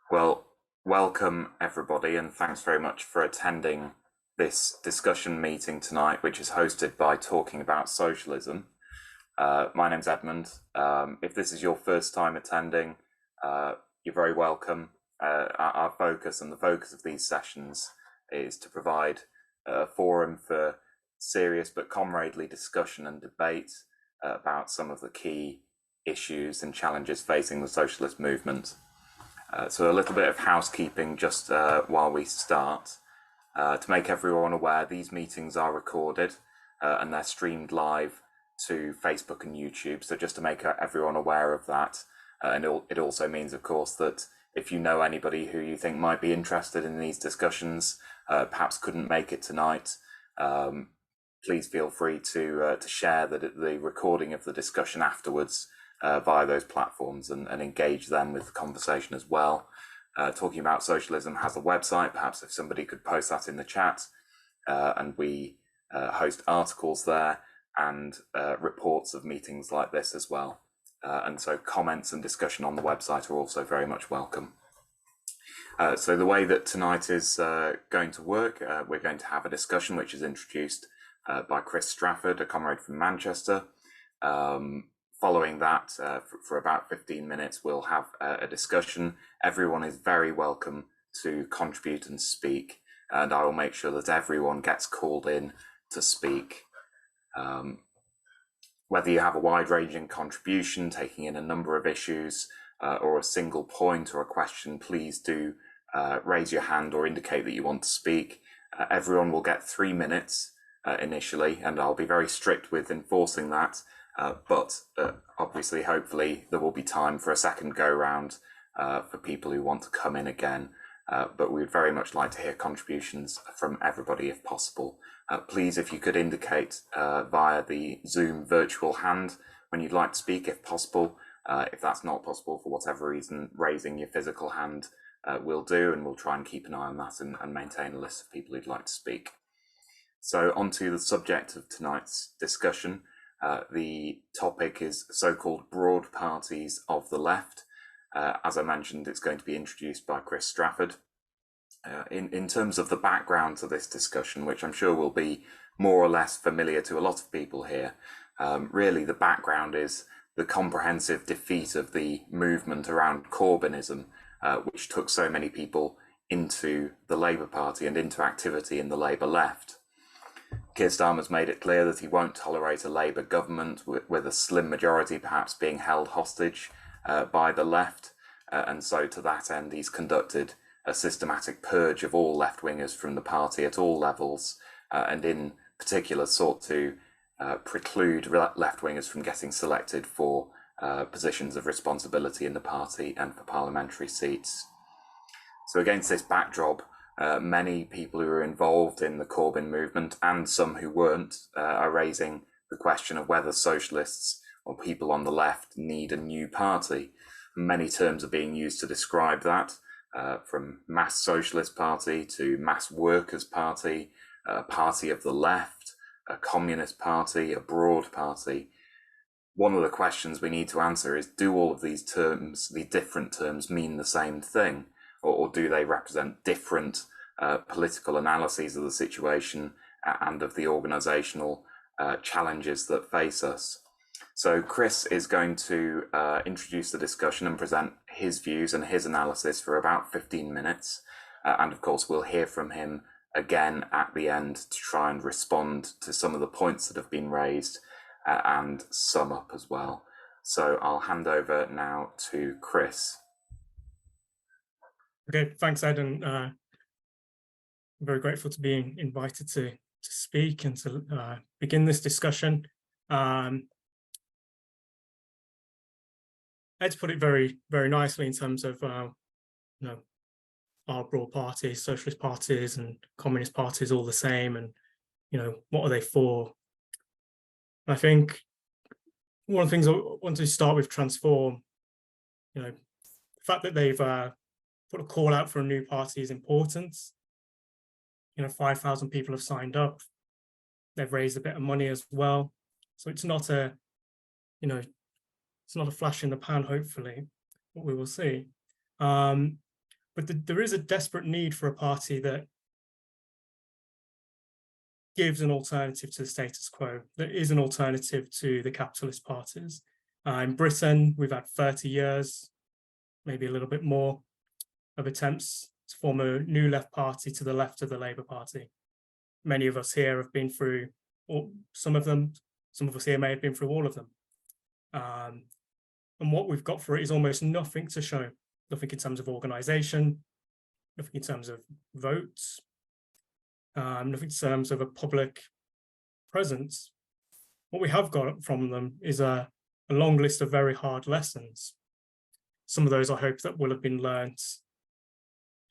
Well, welcome everybody, and thanks very much for attending this discussion meeting tonight, which is hosted by Talking About Socialism. My name's Edmund. If this is your first time attending, you're very welcome. Our focus and the focus of these sessions is to provide a forum for serious but comradely discussion and debate about some of the key issues and challenges facing the socialist movement. So a little bit of housekeeping just while we start. To make everyone aware, these meetings are recorded and they're streamed live to Facebook and YouTube. So just to make everyone aware of that. And it also means, of course, that if you know anybody who you think might be interested in these discussions, perhaps couldn't make it tonight, please feel free to share the recording of the discussion afterwards via those platforms and engage them with the conversation as well. Talking About Socialism has a website, perhaps if somebody could post that in the chat, and we host articles there and reports of meetings like this as well. And so comments and discussion on the website are also very much welcome. So the way that tonight is going to work, we're going to have a discussion which is introduced by Chris Strafford, a comrade from Manchester. Following that, for about 15 minutes, we'll have a discussion. Everyone is very welcome to contribute and speak, and I will make sure that everyone gets called in to speak. Whether you have a wide-ranging contribution, taking in a number of issues, or a single point or a question, please do raise your hand or indicate that you want to speak. Everyone will get 3 minutes initially, and I'll be very strict with enforcing that. But obviously, hopefully, there will be time for a second go-round for people who want to come in again. But we would very much like to hear contributions from everybody if possible. Please, if you could indicate via the Zoom virtual hand when you'd like to speak, if possible. If that's not possible for whatever reason, raising your physical hand will do, and we'll try and keep an eye on that and maintain a list of people who'd like to speak. So on to the subject of tonight's discussion. The topic is so-called broad parties of the left. As I mentioned, it's going to be introduced by Chris Strafford. In terms of the background to this discussion, which I'm sure will be more or less familiar to a lot of people here, really the background is the comprehensive defeat of the movement around Corbynism, which took so many people into the Labour Party and into activity in the Labour left. Keir Starmer's made it clear that he won't tolerate a Labour government with a slim majority perhaps being held hostage by the left, and so to that end he's conducted a systematic purge of all left-wingers from the party at all levels, and in particular sought to preclude left-wingers from getting selected for positions of responsibility in the party and for parliamentary seats. So against this backdrop, many people who are involved in the Corbyn movement and some who weren't are raising the question of whether socialists or people on the left need a new party. Many terms are being used to describe that, from mass socialist party to mass workers party, a party of the left, a communist party, a broad party. One of the questions we need to answer is, do all of these terms, the different terms, mean the same thing? Or do they represent different political analyses of the situation and of the organisational challenges that face us? So Chris is going to introduce the discussion and present his views and his analysis for about 15 minutes. And of course, we'll hear from him again at the end to try and respond to some of the points that have been raised and sum up as well. So I'll hand over now to Chris. Okay, thanks, Ed, and I'm very grateful to be invited to speak and to begin this discussion. Ed's put it very, very nicely in terms of are broad parties, socialist parties and communist parties all the same, and what are they for? I think one of the things I want to start with Transform, the fact that they've put a call out for a new party is important. 5,000 people have signed up. They've raised a bit of money as well, so it's not a it's not a flash in the pan, hopefully, what we will see. But there is a desperate need for a party that gives an alternative to the status quo, that is an alternative to the capitalist parties. In Britain, we've had 30 years, maybe a little bit more, of attempts to form a new left party to the left of the Labour Party. Many of us here have been through some of them. Some of us here may have been through all of them. And what we've got for it is almost nothing to show, nothing in terms of organisation, nothing in terms of votes, nothing in terms of a public presence. What we have got from them is a long list of very hard lessons. Some of those I hope that will have been learnt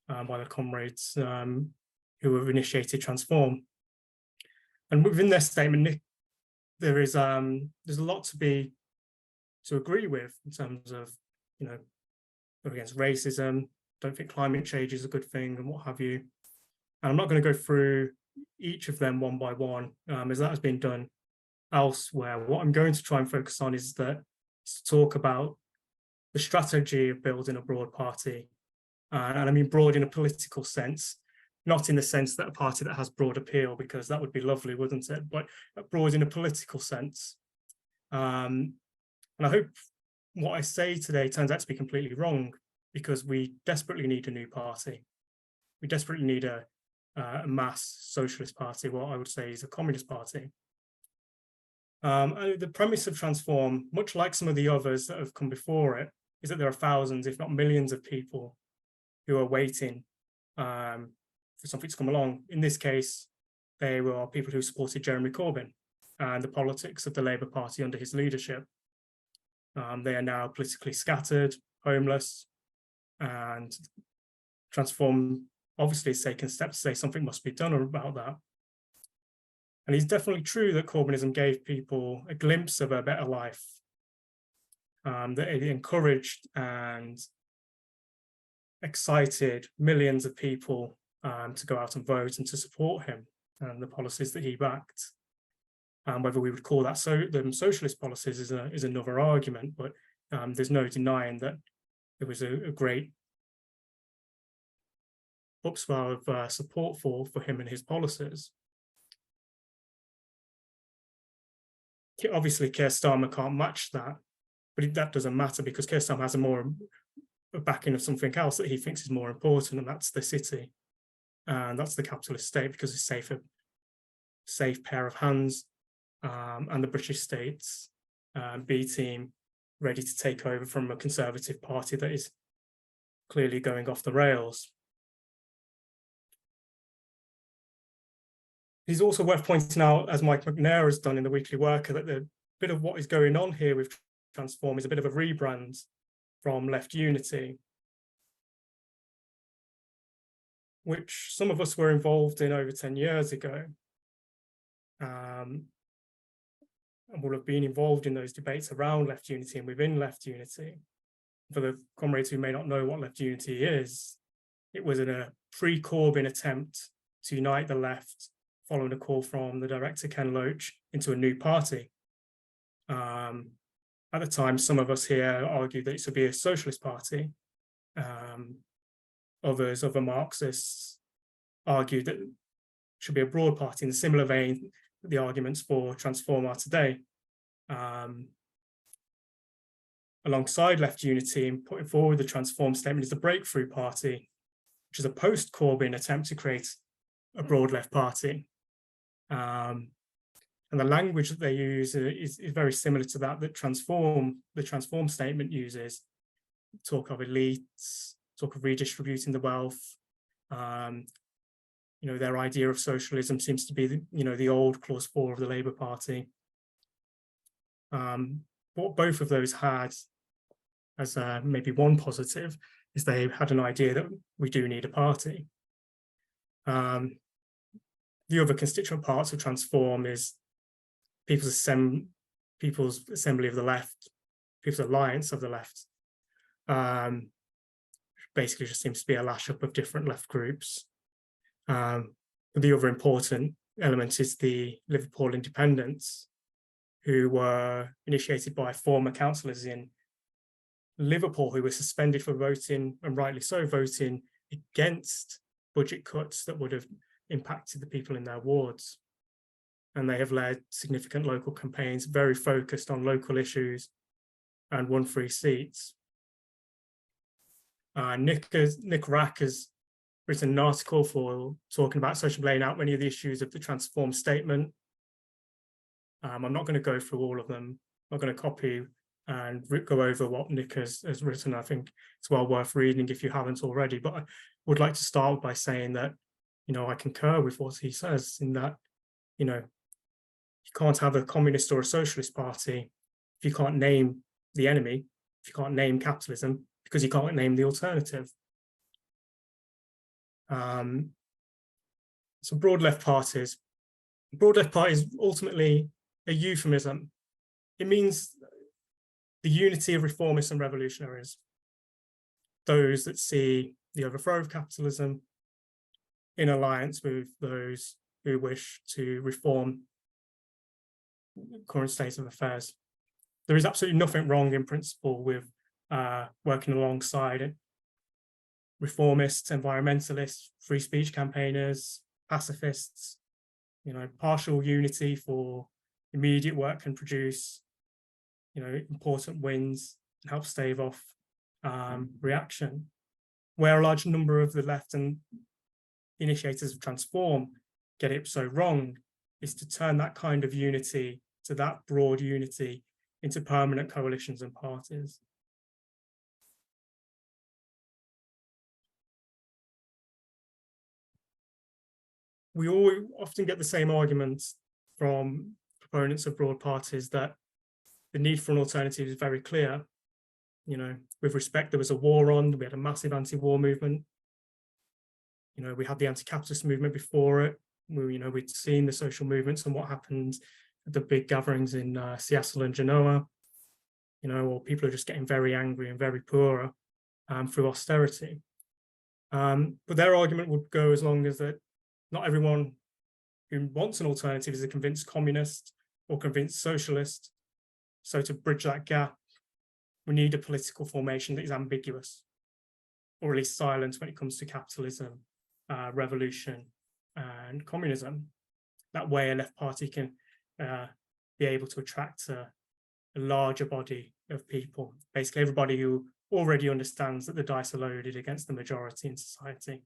by the comrades who have initiated Transform. And within their statement, there's a lot to agree with in terms of, against racism, don't think climate change is a good thing and what have you. And I'm not going to go through each of them one by one, as that has been done elsewhere. What I'm going to try and focus on is to talk about the strategy of building a broad party. And I mean broad in a political sense, not in the sense that a party that has broad appeal, because that would be lovely, wouldn't it? But broad in a political sense. And I hope what I say today turns out to be completely wrong, because we desperately need a new party. We desperately need a mass socialist party, what I would say is a communist party. And the premise of Transform, much like some of the others that have come before it, is that there are thousands, if not millions of people who are waiting for something to come along. In this case, they were people who supported Jeremy Corbyn and the politics of the Labour Party under his leadership. They are now politically scattered, homeless, and Transform obviously has taken steps to say something must be done about that. And it's definitely true that Corbynism gave people a glimpse of a better life, that it encouraged and excited millions of people to go out and vote and to support him and the policies that he backed. Whether we would call that them socialist policies is another argument, but there's no denying that there was a great upswell of support for him and his policies. Obviously, Keir Starmer can't match that, but that doesn't matter because Keir Starmer has a backing of something else that he thinks is more important, and that's the city, and that's the capitalist state, because it's a safe pair of hands, and the British state's B team ready to take over from a Conservative party that is clearly going off the rails. It's also worth pointing out, as Mike McNair has done in the Weekly Worker, that the bit of what is going on here with Transform is a bit of a rebrand from Left Unity, which some of us were involved in over 10 years ago, and will have been involved in those debates around Left Unity and within Left Unity. For the comrades who may not know what Left Unity is, it was a pre-Corbyn attempt to unite the left, following a call from the director Ken Loach into a new party. At the time, some of us here argued that it should be a socialist party. Other Marxists argued that it should be a broad party in a similar vein that the arguments for Transform are today. Alongside Left Unity and putting forward the Transform statement is the Breakthrough Party, which is a post-Corbyn attempt to create a broad left party. And the language that they use is very similar to that the Transform statement uses. Talk of elites, talk of redistributing the wealth. Their idea of socialism seems to be the old clause 4 of the Labour Party. What both of those had as maybe one positive is they had an idea that we do need a party. The other constituent parts of Transform is People's Assembly of the Left, People's Alliance of the Left. Basically just seems to be a lash up of different left groups. The other important element is the Liverpool Independents, who were initiated by former councillors in Liverpool who were suspended for voting, and rightly so, voting against budget cuts that would have impacted the people in their wards. And they have led significant local campaigns very focused on local issues and won free seats. Nick Rack has written an article for talking about social, laying out many of the issues of the Transform statement. I'm not going to go through all of them. I'm not going to copy and go over what Nick has written. I think it's well worth reading if you haven't already, but I would like to start by saying that, I concur with what he says in that, you can't have a communist or a socialist party if you can't name the enemy, if you can't name capitalism, because you can't name the alternative. So broad left parties ultimately a euphemism. It means the unity of reformists and revolutionaries, those that see the overthrow of capitalism in alliance with those who wish to reform the current state of affairs. There is absolutely nothing wrong in principle with working alongside reformists, environmentalists, free speech campaigners, pacifists. Partial unity for immediate work can produce, important wins and help stave off reaction. Where a large number of the left and initiators of Transform get it so wrong is to turn that kind of unity, to that broad unity, into permanent coalitions and parties. We often get the same arguments from proponents of broad parties that the need for an alternative is very clear. With respect, there was a war on, we had a massive anti-war movement. We had the anti-capitalist movement before it. We'd seen the social movements and what happened at the big gatherings in Seattle and Genoa. Or people are just getting very angry and very poor through austerity. But their argument would go as long as that not everyone who wants an alternative is a convinced communist or convinced socialist. So to bridge that gap, we need a political formation that is ambiguous, or at least silent when it comes to capitalism, revolution, and communism. That way a left party can be able to attract a larger body of people, basically everybody who already understands that the dice are loaded against the majority in society.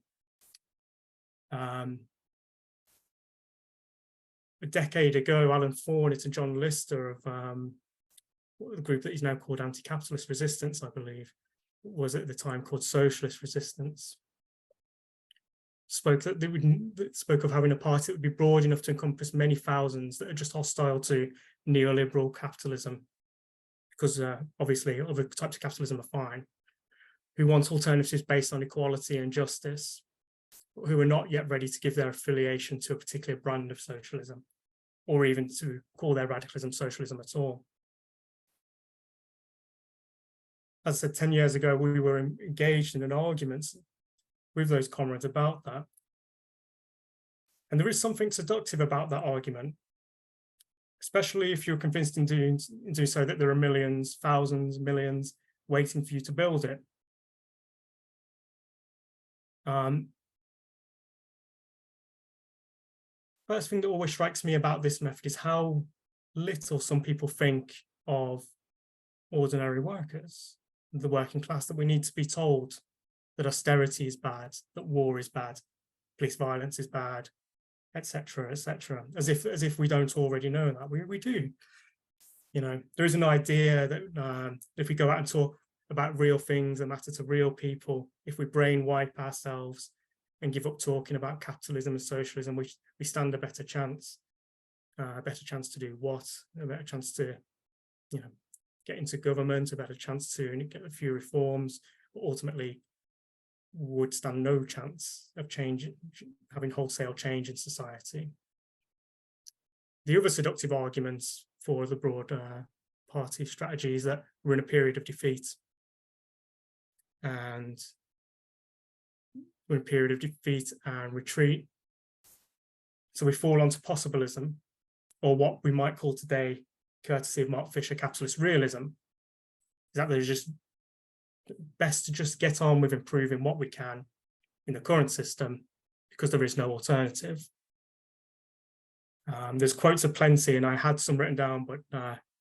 A decade ago, Alan Fournett and John Lister of the group that is now called Anti-Capitalist Resistance, I believe, was at the time called Socialist Resistance, spoke of having a party that would be broad enough to encompass many thousands that are just hostile to neoliberal capitalism, because obviously other types of capitalism are fine, who want alternatives based on equality and justice, but who are not yet ready to give their affiliation to a particular brand of socialism, or even to call their radicalism socialism at all. As I said, 10 years ago, we were engaged in an argument with those comrades about that. And there is something seductive about that argument, especially if you're convinced in doing so that there are millions, thousands, millions waiting for you to build it. First thing that always strikes me about this method is how little some people think of ordinary workers, the working class, that we need to be told that austerity is bad, that war is bad, police violence is bad, etc., etc. As if we don't already know that. We do. There is an idea that if we go out and talk about real things that matter to real people, if we brainwipe ourselves and give up talking about capitalism and socialism, we stand a better chance. A better chance to do what? A better chance to, get into government, a better chance to get a few reforms, but ultimately would stand no chance of having wholesale change in society. The other seductive arguments for the broad party strategy is that we're in a period of defeat, and we're in a period of defeat and retreat. So we fall onto possibilism, or what we might call today, courtesy of Mark Fisher, capitalist realism, is that there's just best to just get on with improving what we can, in the current system because there is no alternative. There's quotes aplenty, and I had some written down, but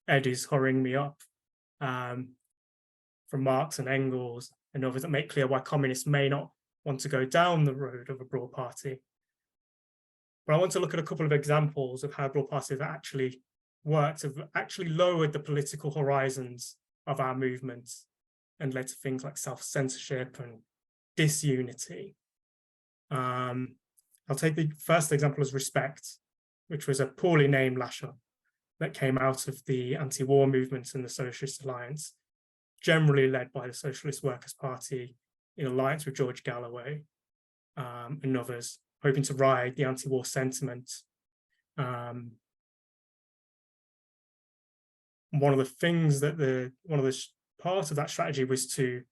Ed is hurrying me up, from Marx and Engels and others that make clear why communists may not want to go down the road of a broad party. But I want to look at a couple of examples of how broad parties have actually worked, have actually lowered the political horizons of our movements and led to things like self-censorship and disunity. I'll take the first example as Respect, which was a poorly named lasher that came out of the anti-war movement and the Socialist Alliance, generally led by the Socialist Workers' Party in alliance with George Galloway and others, hoping to ride the anti-war sentiment. One of the things that part of that strategy was to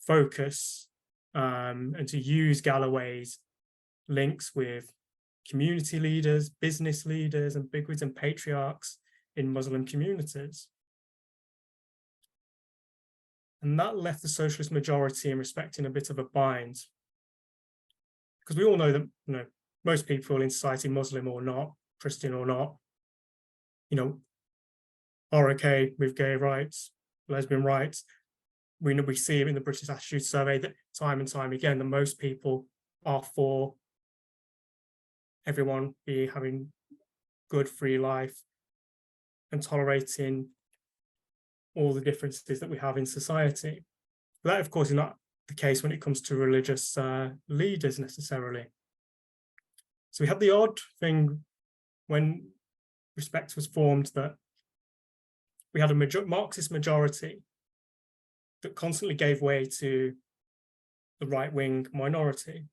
focus and to use Galloway's links with community leaders, business leaders, and bigwigs and patriarchs in Muslim communities. And that left the socialist majority in Respect in a bit of a bind. Because we all know that most people in society, Muslim or not, Christian or not, are okay with gay rights, lesbian rights. We see it in the British Attitude Survey that time and time again, that most people are for everyone having good, free life and tolerating all the differences that we have in society. But that, of course, is not the case when it comes to religious leaders necessarily. So we had the odd thing when Respect was formed, that we had a Marxist majority that constantly gave way to the right-wing minority.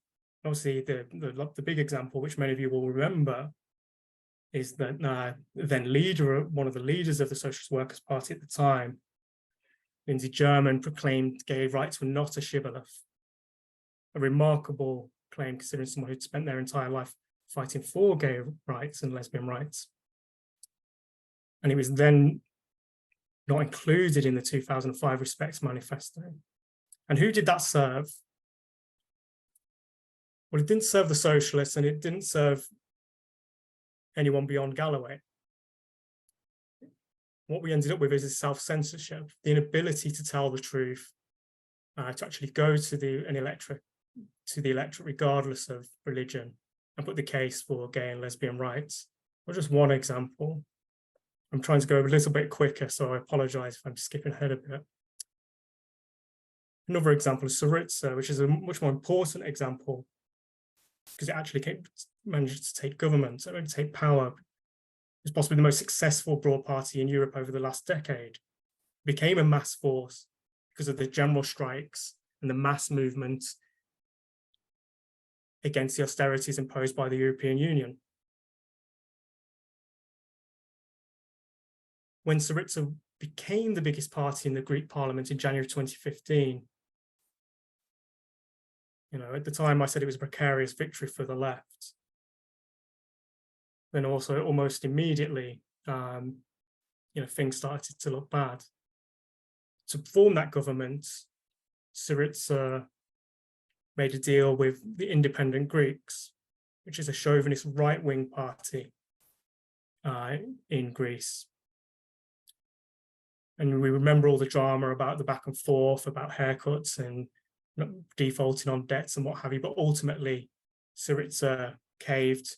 Obviously, the big example, which many of you will remember, is that one of the leaders of the Socialist Workers' Party at the time, Lindsay German, proclaimed gay rights were not a shibboleth. A remarkable claim considering someone who'd spent their entire life fighting for gay rights and lesbian rights. And it was then not included in the 2005 Respect Manifesto. And who did that serve? Well, it didn't serve the socialists, and it didn't serve anyone beyond Galloway. What we ended up with is self-censorship, the inability to tell the truth, to actually go to the electorate regardless of religion, and put the case for gay and lesbian rights. Or just one example. I'm trying to go a little bit quicker, so I apologize if I'm skipping ahead a bit. Another example is Syriza, which is a much more important example because it actually managed to take government, so take power. It's possibly the most successful broad party in Europe over the last decade. It became a mass force because of the general strikes and the mass movement against the austerities imposed by the European Union. When Syriza became the biggest party in the Greek parliament in January 2015, at the time I said it was a precarious victory for the left. Then also almost immediately, things started to look bad. To form that government, Syriza made a deal with the Independent Greeks, which is a chauvinist right-wing party in Greece. And we remember all the drama about the back and forth, about haircuts and defaulting on debts and what have you. But ultimately, Syriza caved.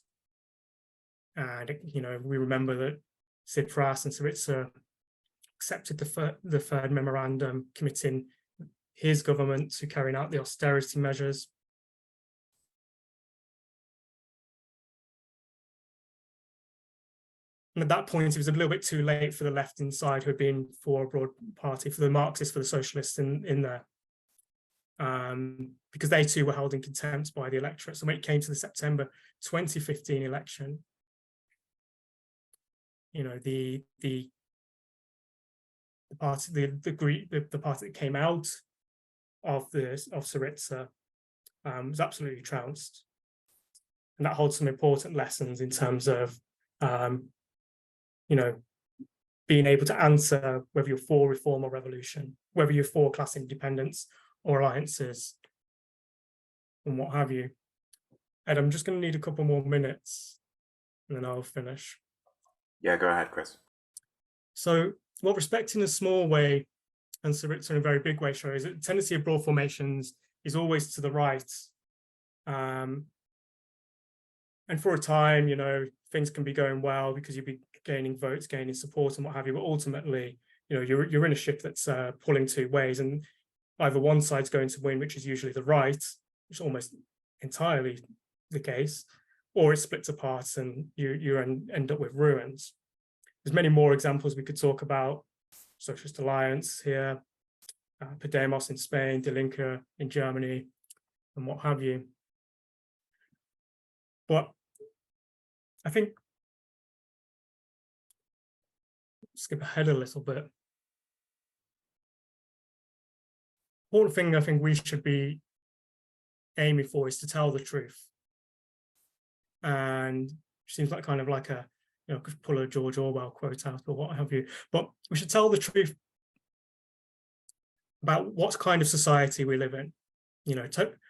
And, we remember that Tsipras and Syriza accepted the third memorandum, committing his government to carrying out the austerity measures. And at that point, it was a little bit too late for the left inside, who had been for a broad party, for the Marxists, for the socialists in there, because they too were held in contempt by the electorate. So when it came to the September 2015 election, the party that came out of Syriza was absolutely trounced, and that holds some important lessons in terms of being able to answer whether you're for reform or revolution, whether you're for class independence or alliances. and what have you. Ed, I'm just going to need a couple more minutes and then I'll finish. Yeah, go ahead, Chris. So what respect in a small way and Sarita in a very big way shows that the tendency of broad formations is always to the right. And for a time, you know, things can be going well because you'll be gaining votes, gaining support and what have you, but ultimately, you know, you're in a ship that's pulling two ways, and either one side's going to win, which is usually the right, which is almost entirely the case, or it splits apart and you end up with ruins. There's many more examples we could talk about. Socialist Alliance here, Podemos in Spain, Die Linke in Germany, and what have you. But I think, skip ahead a little bit. One thing I think we should be aiming for is to tell the truth. And it seems like kind of like a, you know, could pull a George Orwell quote out or what have you, but we should tell the truth about what kind of society we live in. You know,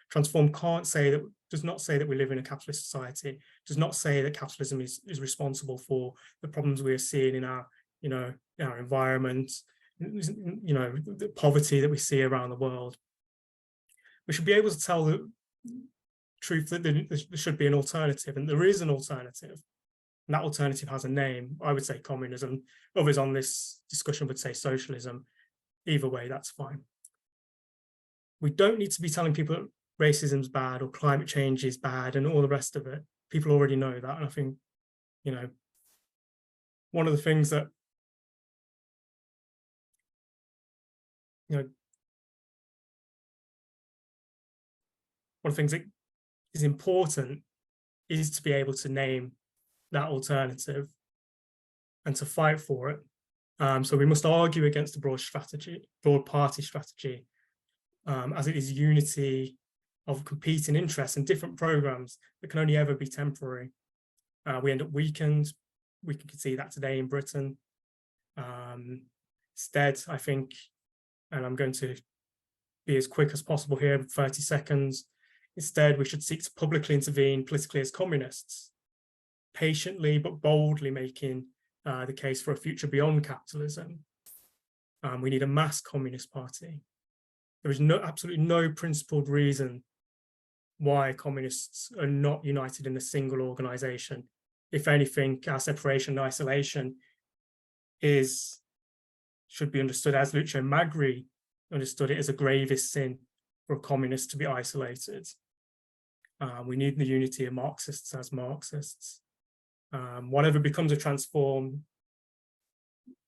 Transform does not say that we live in a capitalist society, does not say that capitalism is responsible for the problems we are seeing in our, you know, in our environment, you know, the poverty that we see around the world. We should be able to tell the truth that there should be an alternative, and there is an alternative. And that alternative has a name. I would say communism. Others on this discussion would say socialism. Either way, that's fine. We don't need to be telling people that racism's bad or climate change is bad and all the rest of it. People already know that. And I think, you know, one of the things that, you know, one of the things that is important is to be able to name that alternative and to fight for it. So we must argue against the broad party strategy, as it is unity of competing interests and different programs that can only ever be temporary. We end up weakened. We can see that today in Britain. Instead, I think, and I'm going to be as quick as possible here, 30 seconds. Instead, we should seek to publicly intervene politically as communists, patiently but boldly making the case for a future beyond capitalism. We need a mass communist party. There is absolutely no principled reason why communists are not united in a single organization. If anything, our separation and isolation should be understood, as Lucio Magri understood it, as a gravest sin for a communist to be isolated. We need the unity of Marxists as Marxists. Whatever becomes a Transform,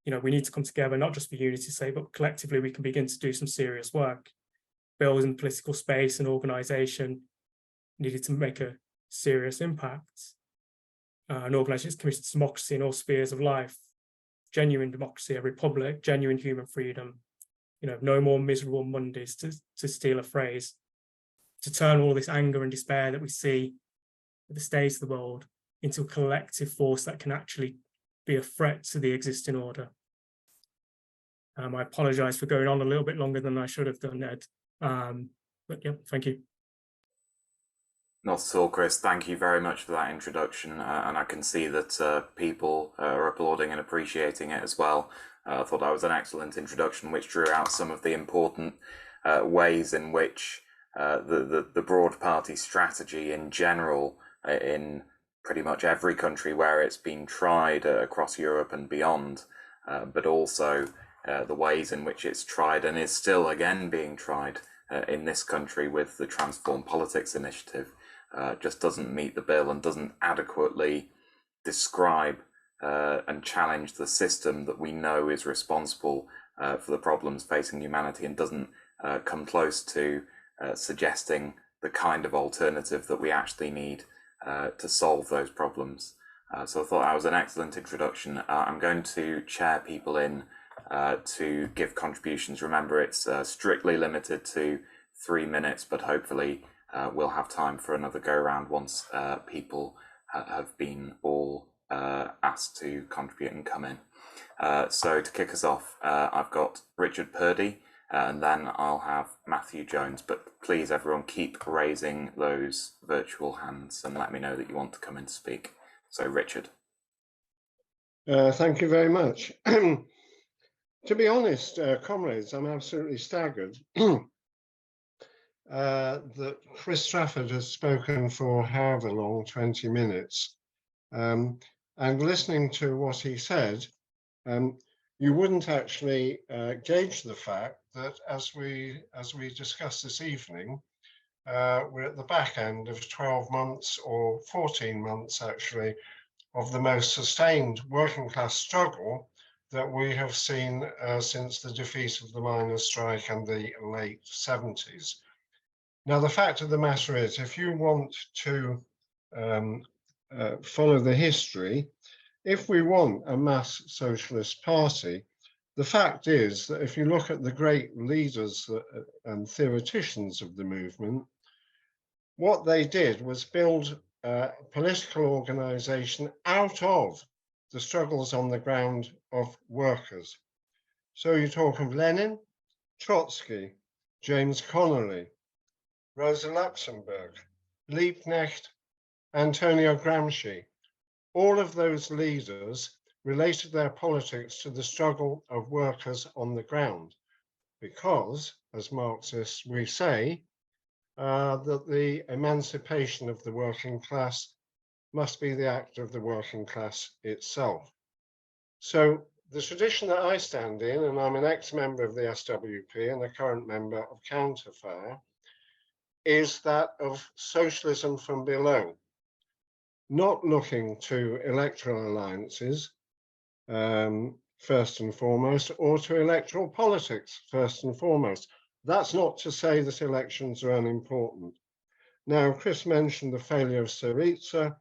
you know, we need to come together, not just for unity's sake, but collectively we can begin to do some serious work. Building political space and organization needed to make a serious impact. An organization is committed to democracy in all spheres of life, genuine democracy, a republic, genuine human freedom, you know, no more miserable Mondays, to steal a phrase, to turn all this anger and despair that we see at the state of the world into a collective force that can actually be a threat to the existing order. I apologize for going on a little bit longer than I should have done, Ed. But yeah, thank you. Not at all, Chris. Thank you very much for that introduction. And I can see that people are applauding and appreciating it as well. I thought that was an excellent introduction, which drew out some of the important ways in which the broad party strategy in general, in pretty much every country where it's been tried across Europe and beyond, but also the ways in which it's tried and is still again being tried in this country with the Transform Politics initiative, just doesn't meet the bill and doesn't adequately describe and challenge the system that we know is responsible for the problems facing humanity, and doesn't come close to suggesting the kind of alternative that we actually need to solve those problems. So I thought that was an excellent introduction. I'm going to chair people in to give contributions. Remember, it's strictly limited to 3 minutes, but hopefully we'll have time for another go round once people have been all asked to contribute and come in. So to kick us off, I've got Richard Purdy, and then I'll have Matthew Jones. But please, everyone, keep raising those virtual hands and let me know that you want to come and speak. So, Richard. Thank you very much. To be honest, comrades, I'm absolutely staggered that Chris Strafford has spoken for however long, 20 minutes. And listening to what he said, you wouldn't actually gauge the fact that as we discussed this evening, we're at the back end of 12 months or 14 months actually of the most sustained working class struggle that we have seen since the defeat of the miners' strike in the late 70s. Now, the fact of the matter is, if you want to follow the history, if we want a mass socialist party, the fact is that if you look at the great leaders and theoreticians of the movement, what they did was build a political organization out of the struggles on the ground of workers. So you talk of Lenin, Trotsky, James Connolly, Rosa Luxemburg, Liebknecht, Antonio Gramsci. All of those leaders related their politics to the struggle of workers on the ground, because, as Marxists, we say that the emancipation of the working class must be the act of the working class itself. So the tradition that I stand in, and I'm an ex-member of the SWP and a current member of Counterfire, is that of socialism from below, not looking to electoral alliances, first and foremost, or to electoral politics, first and foremost. That's not to say that elections are unimportant. Now, Chris mentioned the failure of Syriza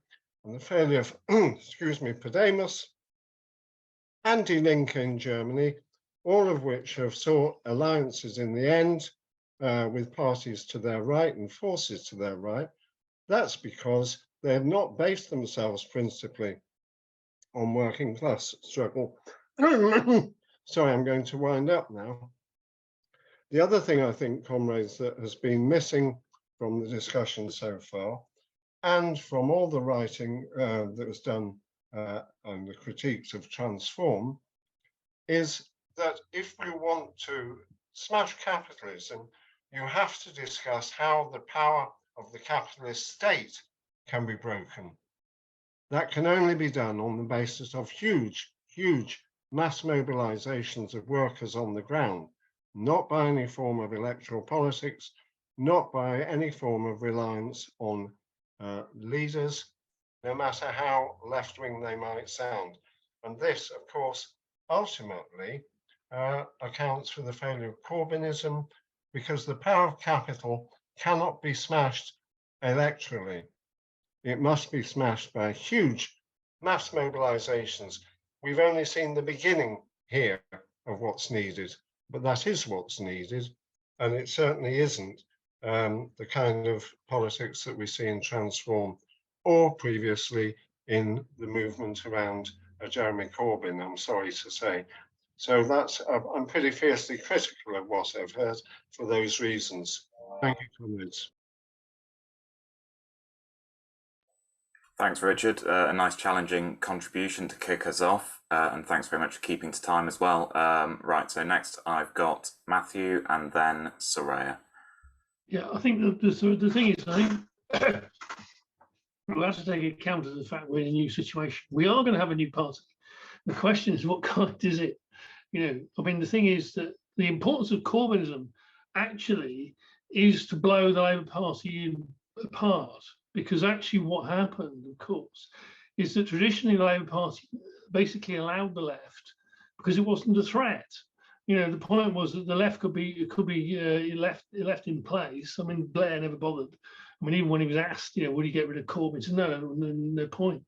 and the failure of, excuse me, Podemos and Die Linke in Germany, all of which have sought alliances in the end with parties to their right and forces to their right. That's because they have not based themselves principally on working class struggle. Sorry, I'm going to wind up now. The other thing I think, comrades, that has been missing from the discussion so far, and from all the writing that was done and the critiques of Transform, is that if we want to smash capitalism, you have to discuss how the power of the capitalist state can be broken. That can only be done on the basis of huge, huge mass mobilizations of workers on the ground, not by any form of electoral politics, not by any form of reliance on leaders, no matter how left-wing they might sound. And this, of course, ultimately accounts for the failure of Corbynism, because the power of capital cannot be smashed electorally. It must be smashed by huge mass mobilizations. We've only seen the beginning here of what's needed, but that is what's needed. And it certainly isn't the kind of politics that we see in Transform or previously in the movement around Jeremy Corbyn, I'm sorry to say. So that's, I'm pretty fiercely critical of what I've heard for those reasons. Thank you, comrades. Thanks, Richard. A nice challenging contribution to kick us off. And thanks very much for keeping to time as well. Right, so next I've got Matthew and then Soraya. Yeah, I think the thing is, I think we have to take account of the fact we're in a new situation. We are going to have a new party. The question is, what kind is it? You know, I mean, the thing is that the importance of Corbynism actually is to blow the Labour Party apart, because actually what happened, of course, is that traditionally the Labour Party basically allowed the left because it wasn't a threat. You know, the point was that the left could be left in place. I mean, Blair never bothered. I mean, even when he was asked, you know, would he get rid of Corbyn? He said, no point.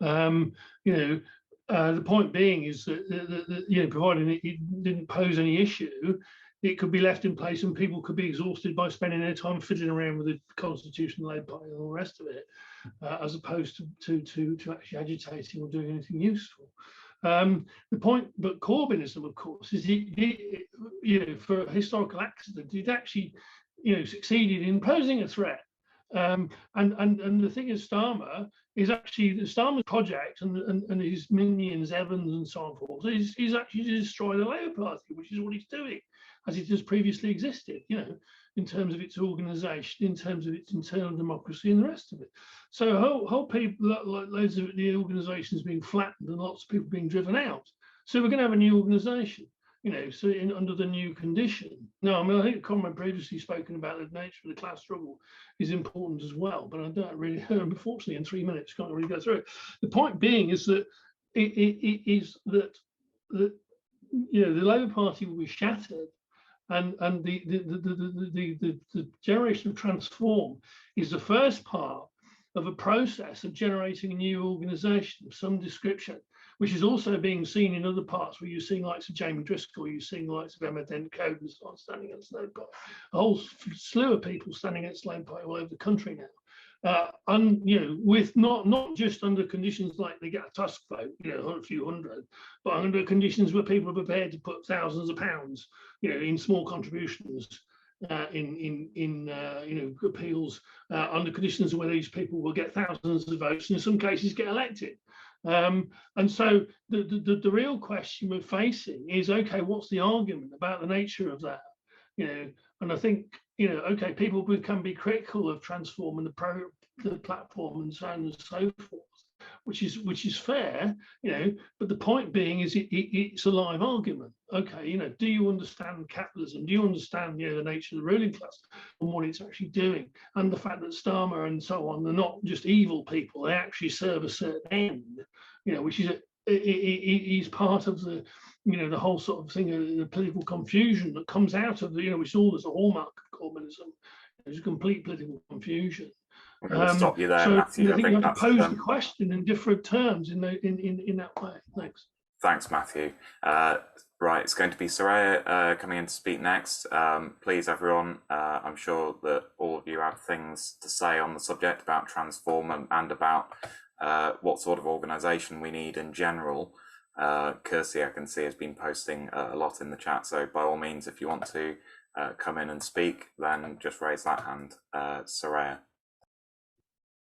You know, the point being is that you know, providing it didn't pose any issue, it could be left in place and people could be exhausted by spending their time fiddling around with the Constitution, Labour Party and all the rest of it, as opposed to actually agitating or doing anything useful. The point, but Corbynism, of course, is he you know, for a historical accident, it actually, you know, succeeded in posing a threat. And the thing is, Starmer is actually the Starmer project and his minions, Evans and so on forth, is actually to destroy the Labour Party, which is what he's doing, as it has previously existed, you know, in terms of its organisation, in terms of its internal democracy and the rest of it. So whole people, loads of the organisations being flattened and lots of people being driven out. So we're going to have a new organisation, you know, so under the new condition. No, I mean, I think Conrad previously spoken about the nature of the class struggle is important as well, but I don't really, unfortunately, in 3 minutes, can't really go through it. The point being is that it is that you know, the Labour Party will be shattered, and the generation of Transform is the first part of a process of generating a new organisation of some description, which is also being seen in other parts where you're seeing likes of Jamie Driscoll, you're seeing likes of Emma Dent-Coad and so on standing against Labour Party, a whole slew of people standing against Labour Party all over the country now. And you know, with not just under conditions like they get a Tusk vote, you know, a few hundred, but under conditions where people are prepared to put thousands of pounds, you know, in small contributions, in you know, appeals, under conditions where these people will get thousands of votes and in some cases get elected. And so the real question we're facing is, okay, what's the argument about the nature of that? You know, and I think, you know, okay, people can be critical of Transform and the platform and so on and so forth, which is fair, you know, but the point being is it's a live argument. Okay, you know, do you understand capitalism? Do you understand, you know, the nature of the ruling class and what it's actually doing, and the fact that Starmer and so on, they're not just evil people, they actually serve a certain end, you know, which is is part of the, you know, the whole sort of thing of the political confusion that comes out of the, you know, which all is a hallmark of Corbynism. There's a complete political confusion. I'm going to stop you there, So Matthew. I think you have to pose the question in different terms in that way. Thanks. Thanks, Matthew. Right, it's going to be Soraya coming in to speak next. Please, everyone, I'm sure that all of you have things to say on the subject about Transform and about what sort of organisation we need in general. Kirsty, I can see, has been posting a lot in the chat, so by all means, if you want to come in and speak, then just raise that hand. Soraya.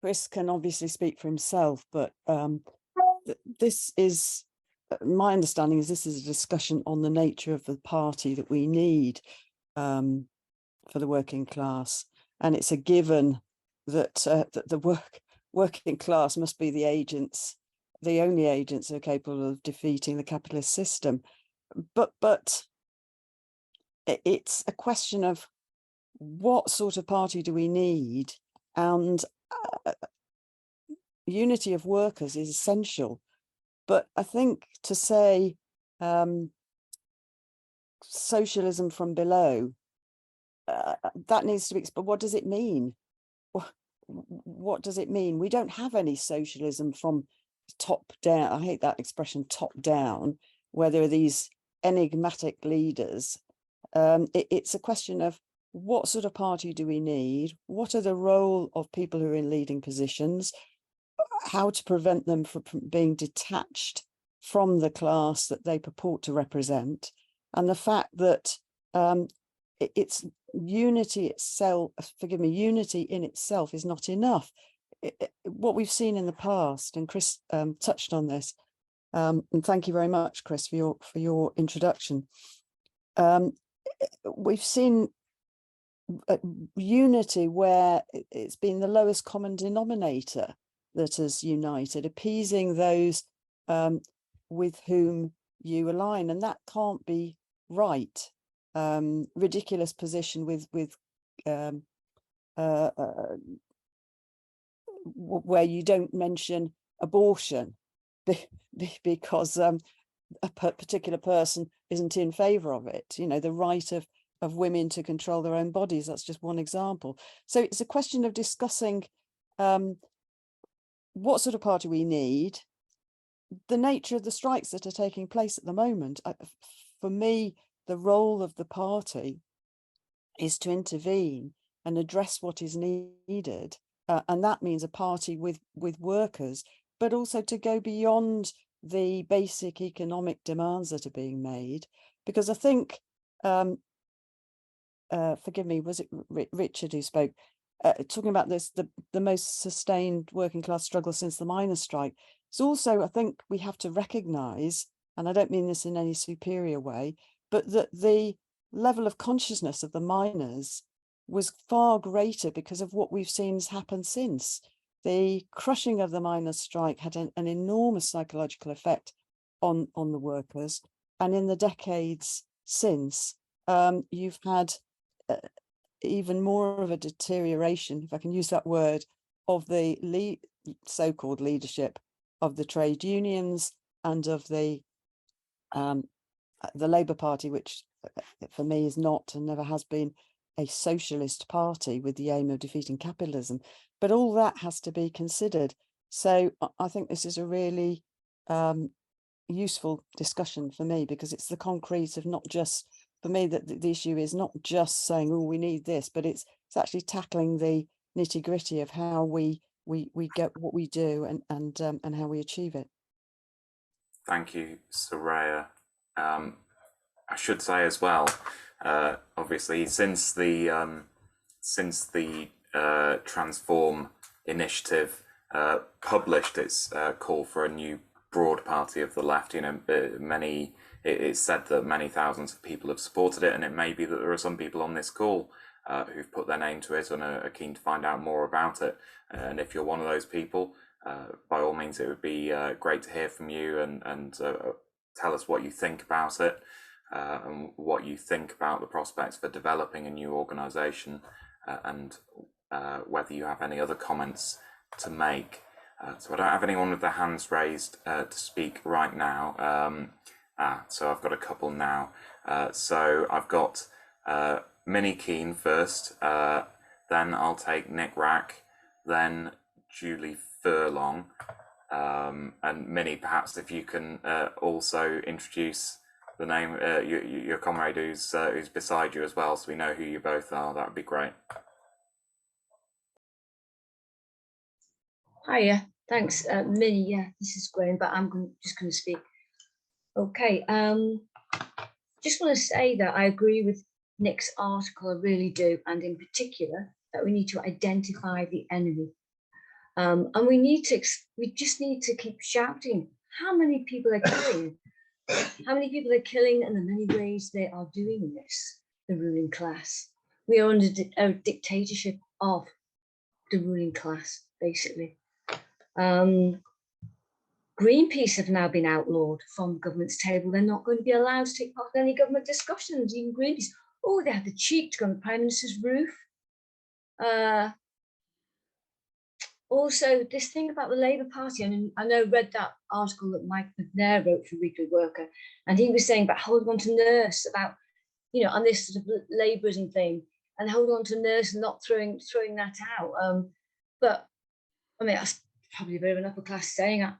Chris can obviously speak for himself, but this is, my understanding is this is a discussion on the nature of the party that we need for the working class. And it's a given that, that the working class must be the agents, the only agents who are capable of defeating the capitalist system. But it's a question of what sort of party do we need, and unity of workers is essential. But I think to say socialism from below, that needs to be, but what does it mean? What does it mean? We don't have any socialism from top down. I hate that expression, top down, where there are these enigmatic leaders. It's a question of what sort of party do we need? What are the role of people who are in leading positions? How to prevent them from being detached from the class that they purport to represent? And the fact that it's unity itself, forgive me, unity in itself is not enough. What we've seen in the past, and Chris touched on this, and thank you very much, Chris, for your introduction. We've seen unity where it's been the lowest common denominator that has united, appeasing those with whom you align, and that can't be right. Ridiculous position with where you don't mention abortion because a particular person isn't in favor of it. You know, the right of women to control their own bodies, that's just one example. So it's a question of discussing what sort of party we need, the nature of the strikes that are taking place at the moment. For me, the role of the party is to intervene and address what is needed. And that means a party with workers, but also to go beyond the basic economic demands that are being made. Because I think, forgive me, was it Richard who spoke, talking about this, the most sustained working class struggle since the miners' strike. It's also, I think we have to recognise, and I don't mean this in any superior way, but that the level of consciousness of the miners was far greater because of what we've seen has happened since. The crushing of the miners' strike had an enormous psychological effect on the workers. And in the decades since, you've had even more of a deterioration, if I can use that word, of the so-called leadership of the trade unions and of the Labour Party, which for me is not and never has been a socialist party with the aim of defeating capitalism. But all that has to be considered. So I think this is a really useful discussion for me, because it's the concrete of not just, for me, that the issue is not just saying, oh, we need this, but it's actually tackling the nitty gritty of how we get what we do and how we achieve it. Thank you, Soraya. I should say as well, obviously, since the Transform initiative published its call for a new broad party of the left, it's said that many thousands of people have supported it, and it may be that there are some people on this call who've put their name to it and are keen to find out more about it. And if you're one of those people, by all means, it would be great to hear from you and tell us what you think about it, and what you think about the prospects for developing a new organisation, and whether you have any other comments to make. So I don't have anyone with their hands raised to speak right now. So I've got a couple now. So I've got Minnie Keane first, then I'll take Nick Rack, then Julie Furlong, and Minnie, perhaps if you can also introduce the name, your comrade who's beside you as well, so we know who you both are. That would be great. Hiya, thanks, Minnie. Yeah, this is Graham, but just going to speak. Okay, just want to say that I agree with Nick's article, I really do, and in particular that we need to identify the enemy, and we just need to keep shouting how many people are killing, how many people are killing, and the many ways they are doing this. The ruling class, we are under a dictatorship of the ruling class, basically. Greenpeace have now been outlawed from the government's table. They're not going to be allowed to take part in any government discussions. Even Greenpeace, oh, they had the cheek to go on the Prime Minister's roof. Also, this thing about the Labour Party, and I know read that article that Mike McNair wrote for Weekly Worker, and he was saying about holding on to nurse, about, on this sort of labourism thing, and holding on to nurse and not throwing that out. But I mean, that's probably a bit of an upper class saying, I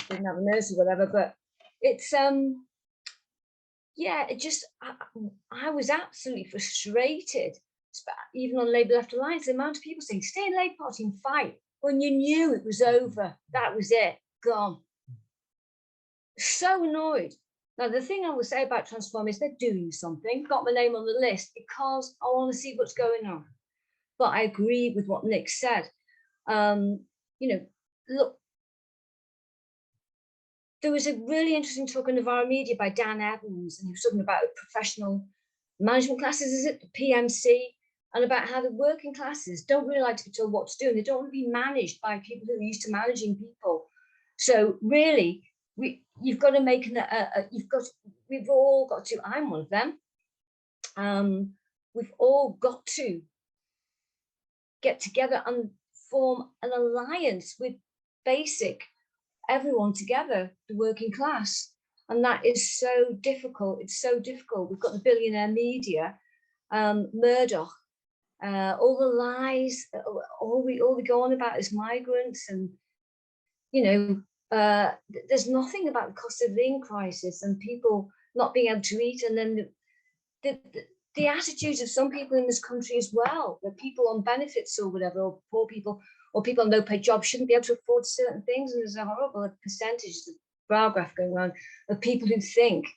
didn't have a nurse or whatever, but it's yeah, it just I was absolutely frustrated, even on Labour Left Alliance, the amount of people saying stay in Labour Party and fight when you knew it was over, that was it, gone. So annoyed. Now the thing I will say about Transform is they're doing something, got my name on the list because I want to see what's going on. But I agree with what Nick said. Look, there was a really interesting talk in Novara Media by Dan Evans, and he was talking about professional management classes, is it, the PMC, and about how the working classes don't really like to be told what to do, and they don't want to be managed by people who are used to managing people. So really, you've got to make we've all got to, I'm one of them, we've all got to get together and form an alliance with everyone together, the working class, and that is so difficult. It's so difficult. We've got the billionaire media, Murdoch, all the lies, all we go on about is migrants, and there's nothing about the cost of living crisis and people not being able to eat, and then the attitudes of some people in this country as well, the people on benefits or whatever, or poor people, or people on low-paid jobs shouldn't be able to afford certain things, and there's a horrible percentage, the bar graph going around of people who think,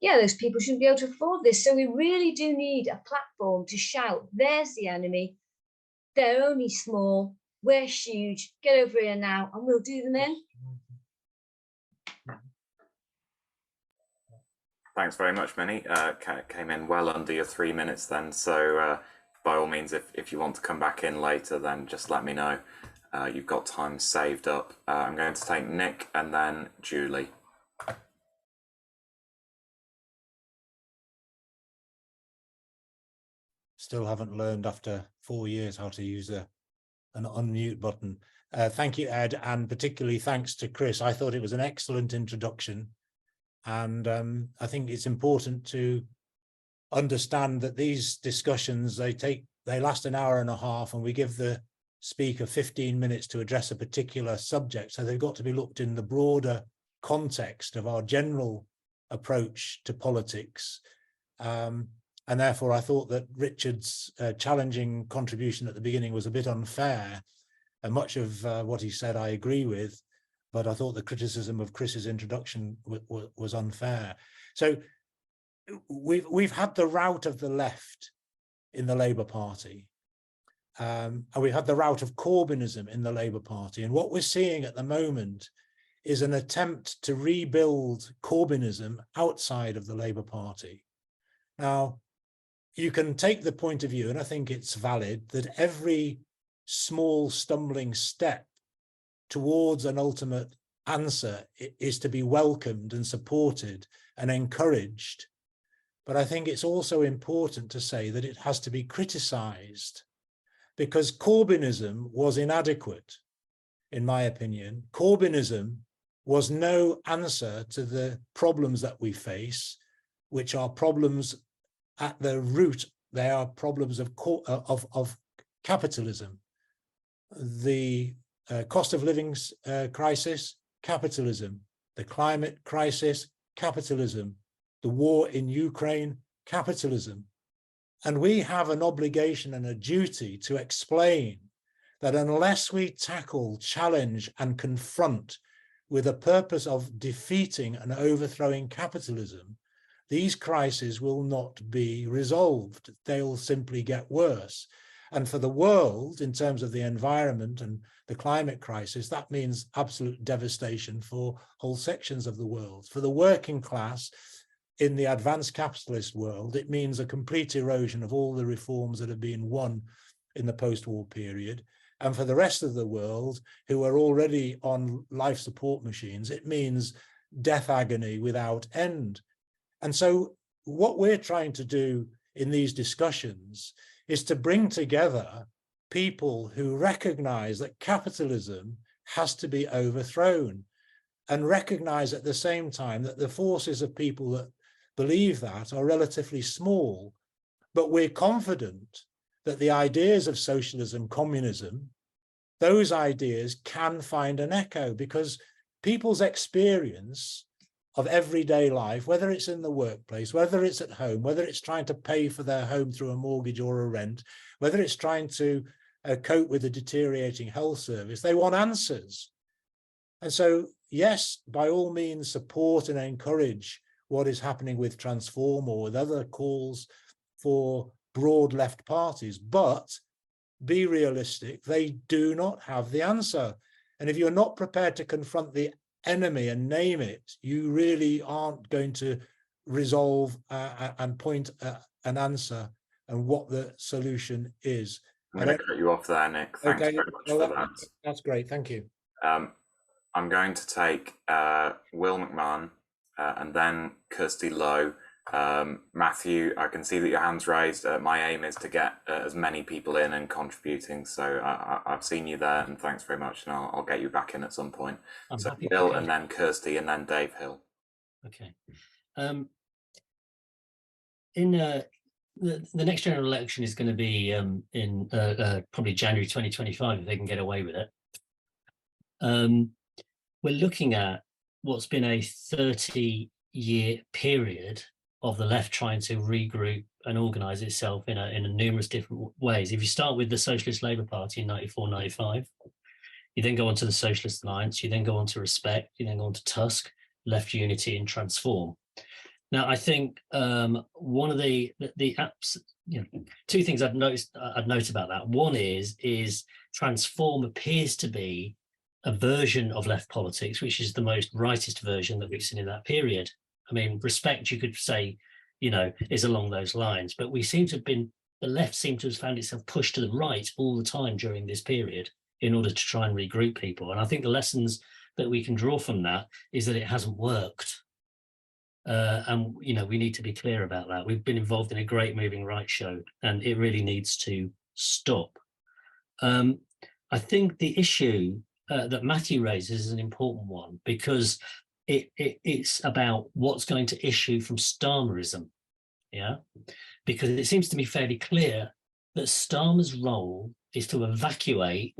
yeah, those people shouldn't be able to afford this. So we really do need a platform to shout, there's the enemy. They're only small. We're huge. Get over here now and we'll do them in. Thanks very much, Minnie. Came in well under your 3 minutes then. So by all means, if you want to come back in later, then just let me know. You've got time saved up. I'm going to take Nick and then Julie. Still haven't learned after 4 years how to use an unmute button. Thank you, Ed, and particularly thanks to Chris. I thought it was an excellent introduction. And I think it's important to understand that these discussions, they last an hour and a half, and we give the speaker 15 minutes to address a particular subject. So they've got to be looked in the broader context of our general approach to politics. And therefore, I thought that Richard's challenging contribution at the beginning was a bit unfair. And much of what he said I agree with, but I thought the criticism of Chris's introduction was unfair. So we've had the rout of the left in the Labour Party. And we've had the rout of Corbynism in the Labour Party. And what we're seeing at the moment is an attempt to rebuild Corbynism outside of the Labour Party. Now, you can take the point of view, and I think it's valid, that every small stumbling step towards an ultimate answer is to be welcomed and supported and encouraged. But I think it's also important to say that it has to be criticised, because Corbynism was inadequate, in my opinion. Corbynism was no answer to the problems that we face, which are problems at the root. They are problems of capitalism. The cost of living crisis, capitalism. The climate crisis, capitalism. The war in Ukraine, capitalism. And we have an obligation and a duty to explain that unless we tackle, challenge, and confront with a purpose of defeating and overthrowing capitalism, these crises will not be resolved. They'll simply get worse. And for the world, in terms of the environment and the climate crisis, that means absolute devastation for whole sections of the world. For the working class in the advanced capitalist world, it means a complete erosion of all the reforms that have been won in the post-war period. And for the rest of the world, who are already on life support machines, it means death agony without end. And so what we're trying to do in these discussions is to bring together people who recognize that capitalism has to be overthrown, and recognize at the same time that the forces of people that believe that are relatively small. But we're confident that the ideas of socialism, communism, those ideas can find an echo, because people's experience of everyday life, whether it's in the workplace, whether it's at home, whether it's trying to pay for their home through a mortgage or a rent, whether it's trying to cope with a deteriorating health service, they want answers. And so, yes, by all means, support and encourage what is happening with Transform or with other calls for broad left parties, but be realistic, they do not have the answer. And if you're not prepared to confront the enemy and name it, you really aren't going to resolve and point an answer and what the solution is. I'm going to cut you off there, Nick. Thanks very much for that. That's great, thank you. I'm going to take Will McMahon and then Kirsty Lowe. Matthew, I can see that your hand's raised. My aim is to get as many people in and contributing, so I've seen you there, and thanks very much, and I'll get you back in at some point. So Bill, and then Kirsty, and then Dave Hill. Okay. In the next general election is going to be in probably January 2025, if they can get away with it. We're looking at what's been a 30-year period of the left trying to regroup and organise itself in numerous different ways. If you start with the Socialist Labour Party in 94-95, you then go on to the Socialist Alliance, you then go on to Respect, you then go on to Tusk, Left Unity and Transform. Now, I think one of the apps, two things I'd note about that. One is Transform appears to be a version of left politics, which is the most rightist version that we've seen in that period. I mean, Respect, you could say, is along those lines, but we seem to have been, the left seems to have found itself pushed to the right all the time during this period in order to try and regroup people. And I think the lessons that we can draw from that is that it hasn't worked. And we need to be clear about that. We've been involved in a great moving right show, and it really needs to stop. I think the issue that Matthew raises is an important one, because it's about what's going to issue from Starmerism. Yeah, because it seems to me fairly clear that Starmer's role is to evacuate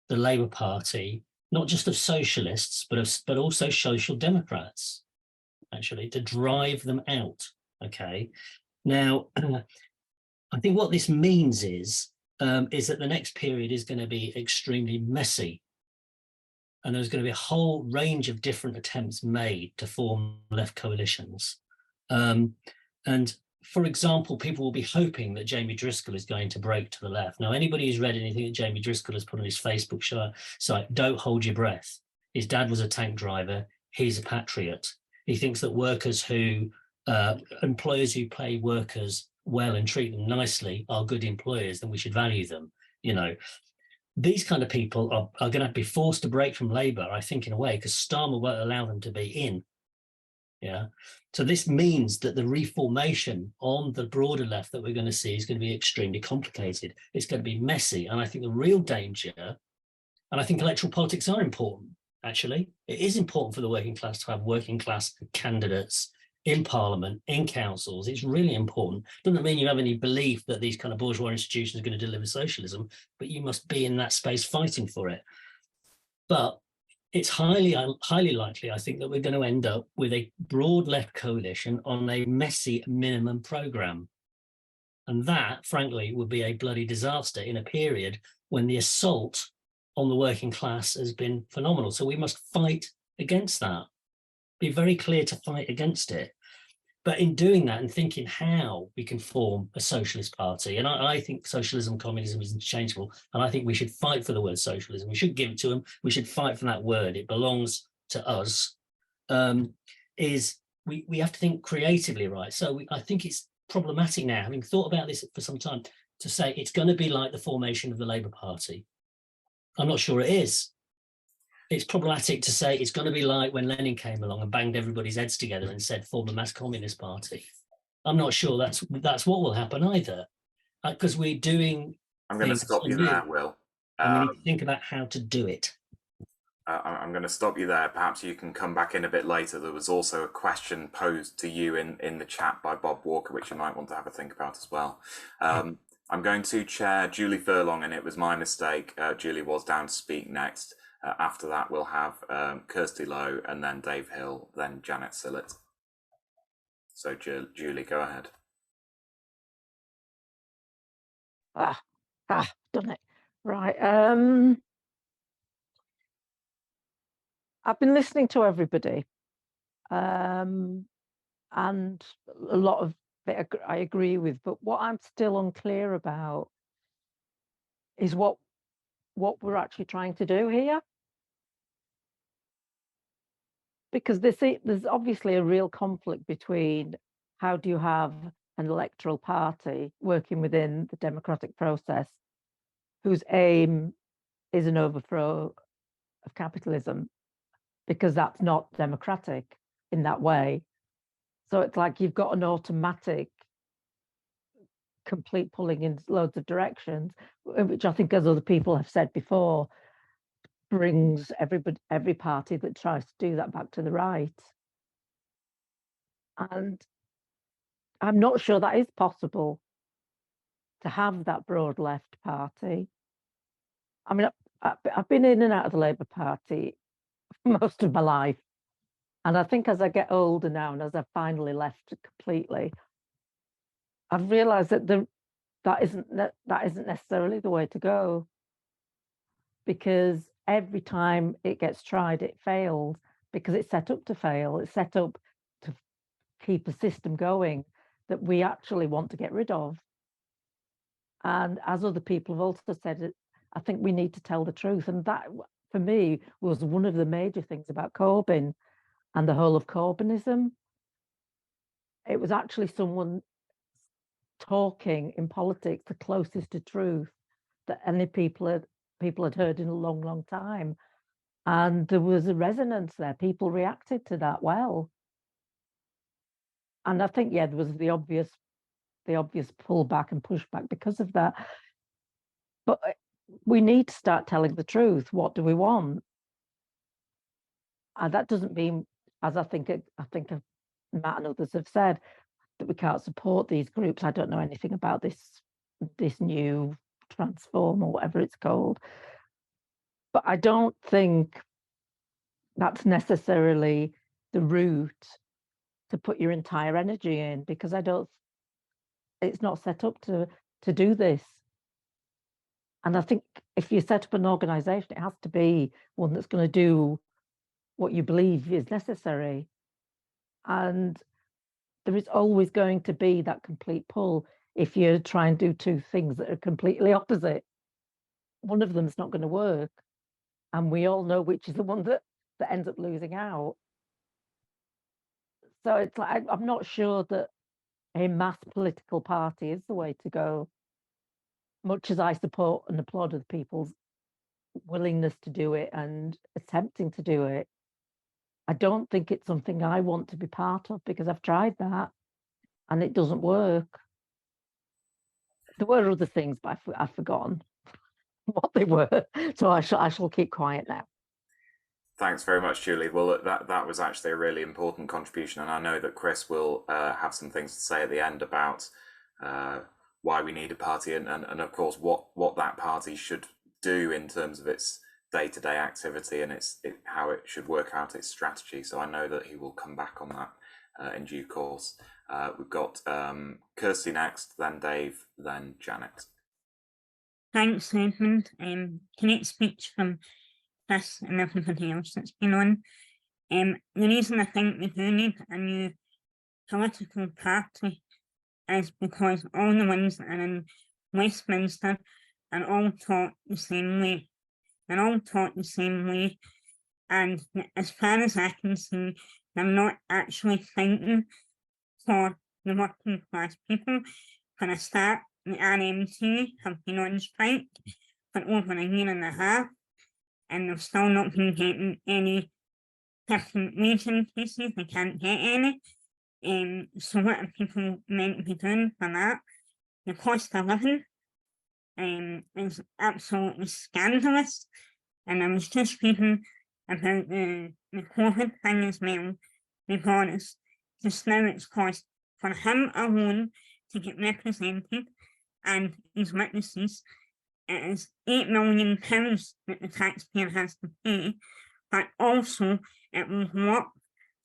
the Labour Party, not just of socialists, but also social democrats, actually, to drive them out. Okay, now I think what this means is that the next period is going to be extremely messy, and there's going to be a whole range of different attempts made to form left coalitions. And for example, people will be hoping that Jamie Driscoll is going to break to the left. Now, anybody who's read anything that Jamie Driscoll has put on his Facebook site, don't hold your breath. His dad was a tank driver. He's a patriot. He thinks that workers employers who pay workers well and treat them nicely are good employers, then we should value them. These kind of people are going to be forced to break from Labour, I think, in a way, because Starmer won't allow them to be in. Yeah. So this means that the reformation on the broader left that we're going to see is going to be extremely complicated. It's going to be messy. And I think the real danger, and I think electoral politics are important, actually. It is important for the working class to have working class candidates in Parliament, in councils. It's really important. Doesn't mean you have any belief that these kind of bourgeois institutions are going to deliver socialism, but you must be in that space fighting for it. But it's highly likely, I think, that we're going to end up with a broad left coalition on a messy minimum programme. And that, frankly, would be a bloody disaster in a period when the assault on the working class has been phenomenal. So we must fight against that. Be very clear to fight against it. But in doing that and thinking how we can form a socialist party, and I think socialism, communism is interchangeable, and I think we should fight for the word socialism. We should give it to them. We should fight for that word. It belongs to us. Is we have to think creatively, right? So I think it's problematic now, having thought about this for some time, to say it's going to be like the formation of the Labour Party. I'm not sure it is. It's problematic to say it's going to be like when Lenin came along and banged everybody's heads together and said, form a mass communist party. I'm not sure that's what will happen either, because we're doing. I'm going to stop you there, Will. And we need to think about how to do it. I'm going to stop you there. Perhaps you can come back in a bit later. There was also a question posed to you in the chat by Bob Walker, which you might want to have a think about as well. I'm going to chair Julie Furlong, and it was my mistake. Julie was down to speak next. After that, we'll have Kirsty Lowe, and then Dave Hill, then Janet Sillett. So, Julie, go ahead. Done it. Right. I've been listening to everybody, and a lot of it I agree with, but what I'm still unclear about is what we're actually trying to do here. Because there's obviously a real conflict between how do you have an electoral party working within the democratic process whose aim is an overthrow of capitalism, because that's not democratic in that way. So it's like you've got an automatic complete pulling in loads of directions, which I think, as other people have said before, brings every party that tries to do that back to the right. And I'm not sure that is possible to have that broad left party. I mean, I've been in and out of the Labour Party for most of my life. And I think as I get older now, and as I've finally left completely, I've realised that that isn't necessarily the way to go, because every time it gets tried, it fails. because it's set up to fail. It's set up to keep a system going that we actually want to get rid of. And as other people have also said, I think we need to tell the truth. And that, for me, was one of the major things about Corbyn and the whole of Corbynism. It was actually someone talking in politics the closest to truth that any people had heard in a long, long time. And there was a resonance there. People reacted to that well. And I think, yeah, there was the obvious pullback and pushback because of that. But we need to start telling the truth. What do we want? And that doesn't mean, as I think Matt and others have said, that we can't support these groups. I don't know anything about this new Transform or whatever it's called. But I don't think that's necessarily the route to put your entire energy in, because it's not set up to do this. And I think if you set up an organization, it has to be one that's going to do what you believe is necessary. And there is always going to be that complete pull if you try and do two things that are completely opposite. One of them is not going to work. And we all know which is the one that ends up losing out. So it's like, I'm not sure that a mass political party is the way to go, much as I support and applaud other people's willingness to do it and attempting to do it. I don't think it's something I want to be part of, because I've tried that and it doesn't work. There were other things, but I've forgotten what they were. So I shall keep quiet now. Thanks very much, Julie. Well, that was actually a really important contribution, and I know that Chris will have some things to say at the end about why we need a party, and of course what that party should do in terms of its day-to-day activity and how it should work out its strategy. So I know that he will come back on that in due course. We've got Kirsty next, then Dave, then Janet. Thanks, Edmund. Great speech from Chris and everybody else that's been on. The reason I think we do need a new political party is because all the ones that are in Westminster are all taught the same way. They're all taught the same way. And as far as I can see, they're not actually fighting for the working class people. For a start, the RMT have been on strike for over a year and a half, and they've still not been getting any different wage increases. They can't get any. So what are people meant to be doing for that? The cost of living is absolutely scandalous. And I was just reading about the COVID thing as well. With Boris, just now it's cost for him alone to get represented and his witnesses, it is £8 million that the taxpayer has to pay, but also it will go up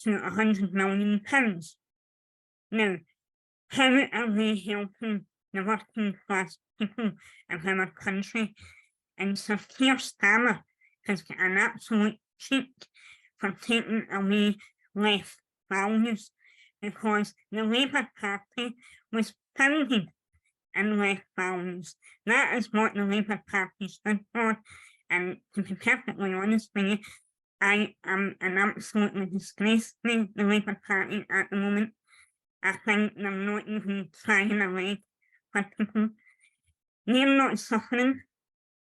to £100 million. Now, how are they helping the working class people of our country? And Sir Keir Starmer has got an absolute cheek for taking away left values, because the Labour Party was founded in left values. That is what the Labour Party stood for. And to be perfectly honest with you, I am an absolutely disgrace with the Labour Party at the moment. I think they're not even trying a leg for people. They're not suffering.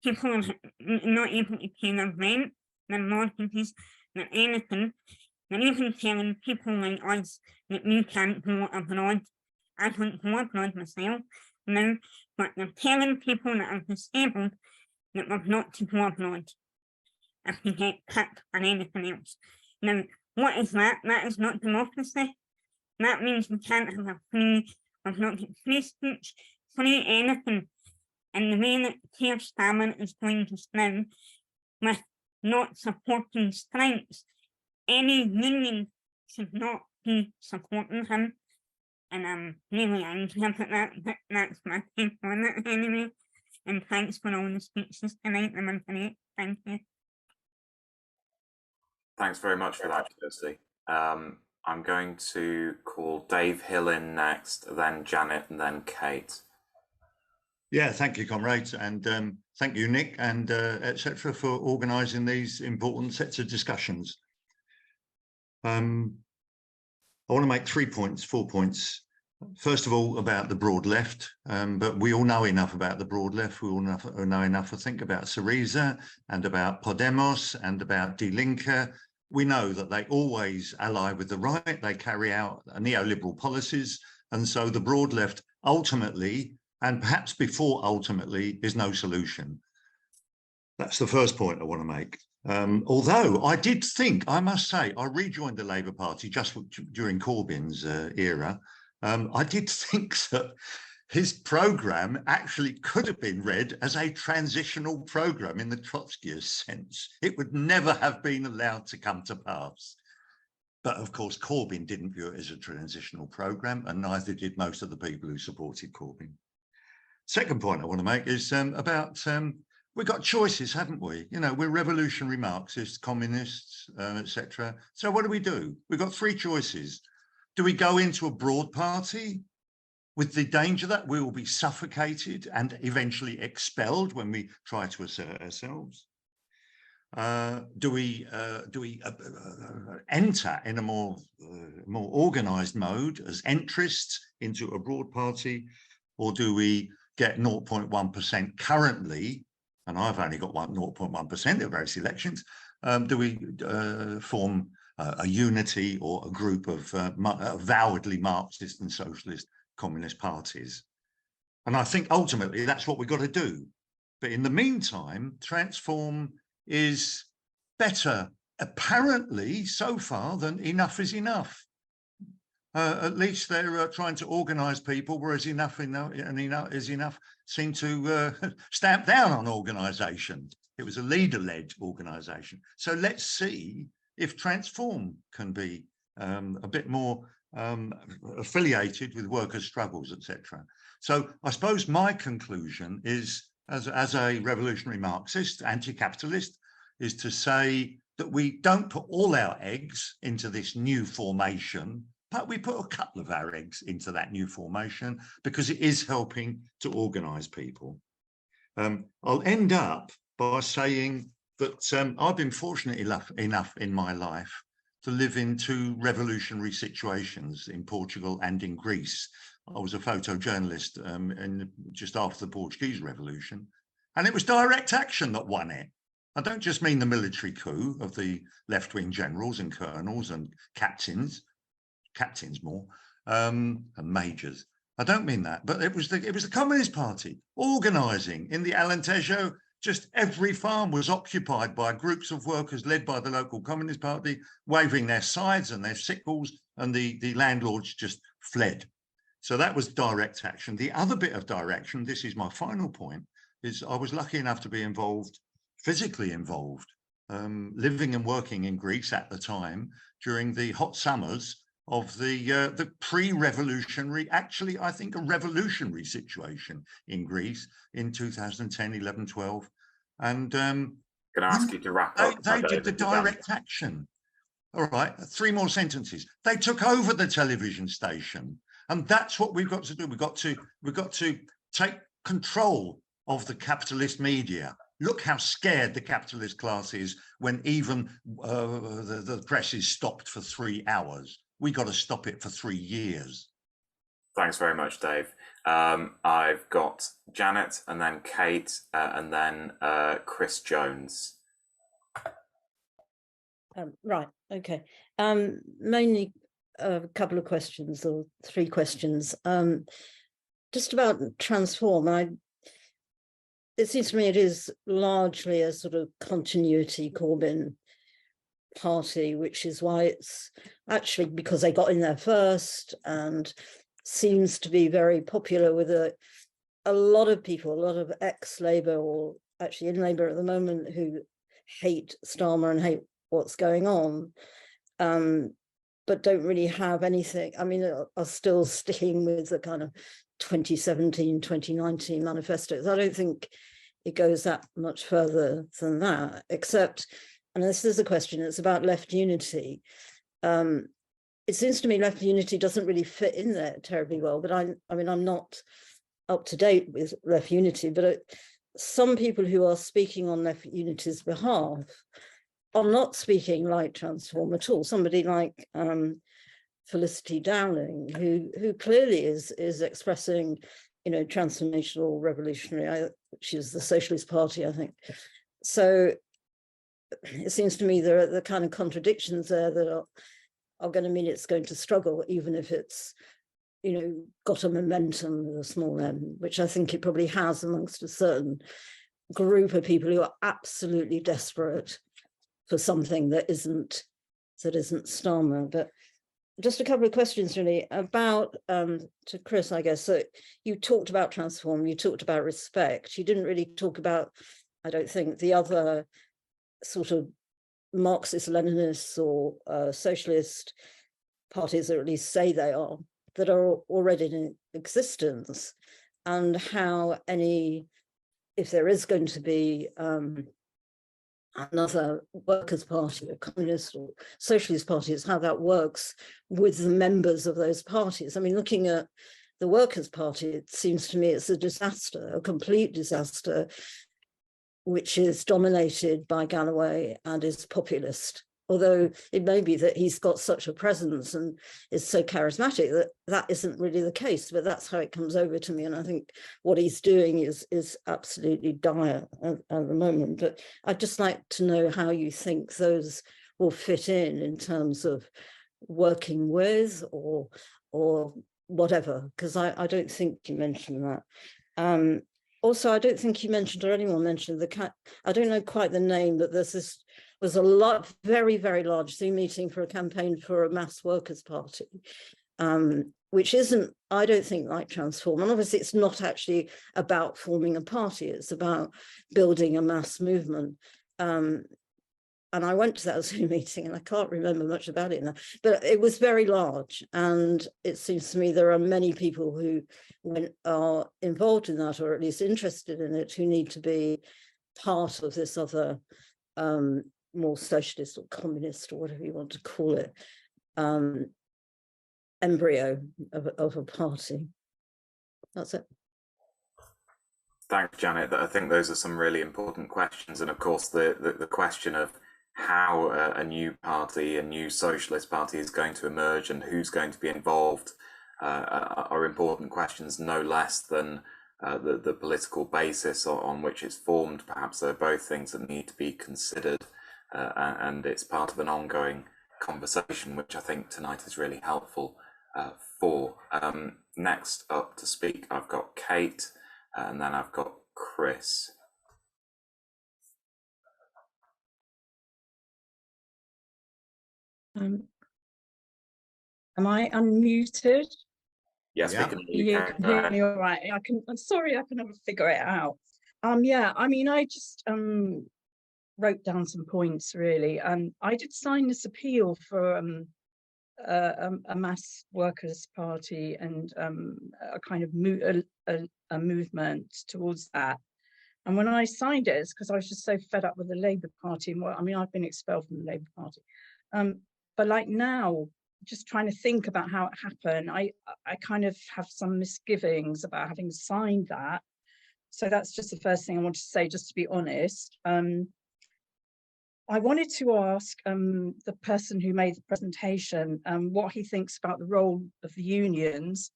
People are not able to pay their rent, their mortgages, their anything. They're even telling people like us that we can't go abroad. I don't go abroad myself now, but they're telling people that are disabled that we're not to go abroad if we get picked or anything else. Now, what is that? That is not democracy. That means we can't have a free, we've not got free speech, free anything. And the way that Keir Starmer is going just now, with not supporting strikes, any union should not be supporting him. And I'm really angry about that, but that's my take on it anyway. And thanks for all the speeches tonight, them and tonight. Thank you. Thanks very much for that, Kirsty. I'm going to call Dave Hill in next, then Janet, and then Kate. Yeah, thank you, comrades, and thank you, Nick, and etc. for organising these important sets of discussions. I want to make 4 points. First of all, about the broad left, but we all know enough about the broad left. We all know enough to think about Syriza and about Podemos and about Die Linke. We know that they always ally with the right. They carry out neoliberal policies. And so the broad left ultimately, and perhaps before ultimately, is no solution. That's the first point I want to make. Although I did think, I must say, I rejoined the Labour Party just during Corbyn's era. I did think that his programme actually could have been read as a transitional programme in the Trotskyist sense. It would never have been allowed to come to pass. But of course, Corbyn didn't view it as a transitional programme, and neither did most of the people who supported Corbyn. Second point I want to make is about we've got choices, haven't we? You know, we're revolutionary Marxists, communists, etc. So what do? We've got 3 choices. Do we go into a broad party with the danger that we will be suffocated and eventually expelled when we try to assert ourselves? Do we enter in a more organised mode as entrists into a broad party, or do we get 0.1% currently? And I've only got 0.1% of various elections. Do we form a unity or a group of avowedly Marxist and socialist communist parties? And I think ultimately that's what we've got to do. But in the meantime, Transform is better, apparently, so far, than Enough is Enough. At least they're trying to organise people, whereas Enough is Enough seem to stamp down on organisation. It was a leader-led organisation. So let's see if Transform can be a bit more affiliated with workers' struggles, etc. So I suppose my conclusion is, as a revolutionary Marxist, anti-capitalist, is to say that we don't put all our eggs into this new formation, but we put a couple of our eggs into that new formation because it is helping to organise people. I'll end up by saying that I've been fortunate enough in my life to live in 2 revolutionary situations in Portugal and in Greece. I was a photojournalist just after the Portuguese Revolution, and it was direct action that won it. I don't just mean the military coup of the left-wing generals and colonels and captains more, and majors. I don't mean that, but it was the Communist Party organising in the Alentejo. Just every farm was occupied by groups of workers led by the local Communist Party, waving their scythes and their sickles, and the landlords just fled. So that was direct action. The other bit of direction, this is my final point, is I was lucky enough to be physically involved, living and working in Greece at the time during the hot summers of the pre-revolutionary, actually, I think a revolutionary situation in Greece in 2010, 11, 12. And can I ask you to wrap up? They did the direct action. All right, 3 more sentences. They took over the television station, and that's what we've got to do. We've got to take control of the capitalist media. Look how scared the capitalist class is when even the press is stopped for 3 hours. We got to stop it for 3 years. Thanks very much, Dave. I've got Janet, and then Kate, and then Chris Jones. Right, okay. Mainly a couple of questions, or 3 questions. Just about Transform, it seems to me it is largely a sort of continuity Corbyn party, which is why it's actually, because they got in there first and seems to be very popular with a lot of people, a lot of ex-Labour, or actually in Labour at the moment, who hate Starmer and hate what's going on, but don't really have anything. I mean, are still sticking with the kind of 2017, 2019 manifestos. I don't think it goes that much further than that, except and this is a question, it's about left unity. It seems to me left unity doesn't really fit in there terribly well, but I mean, I'm not up to date with left unity, but some people who are speaking on left unity's behalf are not speaking like Transform at all. Somebody like Felicity Dowling, who clearly is expressing, you know, transformational, revolutionary. She's the Socialist Party, I think. So it seems to me there are the kind of contradictions there that are going to mean it's going to struggle, even if it's, you know, got a momentum with a small m, which I think it probably has amongst a certain group of people who are absolutely desperate for something that isn't Starmer. But just a couple of questions really about to Chris, I guess. So you talked about Transform, you talked about respect. You didn't really talk about, I don't think, the other sort of Marxist Leninists or socialist parties, or at least say they are, that are already in existence, and how any, if there is going to be another Workers' Party, a Communist or Socialist Party, is how that works with the members of those parties. I mean, looking at the Workers' Party, it seems to me it's a disaster, a complete disaster, which is dominated by Galloway and is populist. Although it may be that he's got such a presence and is so charismatic that that isn't really the case, but that's how it comes over to me. And I think what he's doing is absolutely dire at the moment. But I'd just like to know how you think those will fit in terms of working with or whatever, because I don't think you mentioned that. Also, I don't think you mentioned, or anyone mentioned, I don't know quite the name, but was a very, very large Zoom meeting for a campaign for a mass workers' party, which isn't, I don't think, like Transform. And obviously it's not actually about forming a party, it's about building a mass movement. And I went to that Zoom meeting and I can't remember much about it now, but it was very large. And it seems to me there are many people who are involved in that, or at least interested in it, who need to be part of this other more socialist or communist, or whatever you want to call it, embryo of a party. That's it. Thanks, Janet. I think those are some really important questions. And of course, the question of how a new party, a new socialist party is going to emerge and who's going to be involved are important questions, no less than the political basis on which it's formed. Perhaps they're both things that need to be considered, and it's part of an ongoing conversation, which I think tonight is really helpful for. Next up to speak, I've got Kate, and then I've got Chris. Am I unmuted? Yes, Yeah. we can hear you. You Kate. can Go hear ahead. me all right. I'm sorry, I can never figure it out. Yeah, I mean, I just wrote down some points really, and I did sign this appeal for a mass workers' party and a kind of a movement towards that. And when I signed it, it's because I was just so fed up with the Labour Party. And I mean, I've been expelled from the Labour Party. But like now, just trying to think about how it happened, I kind of have some misgivings about having signed that. So that's just the first thing I wanted to say, just to be honest. I wanted to ask the person who made the presentation what he thinks about the role of the unions.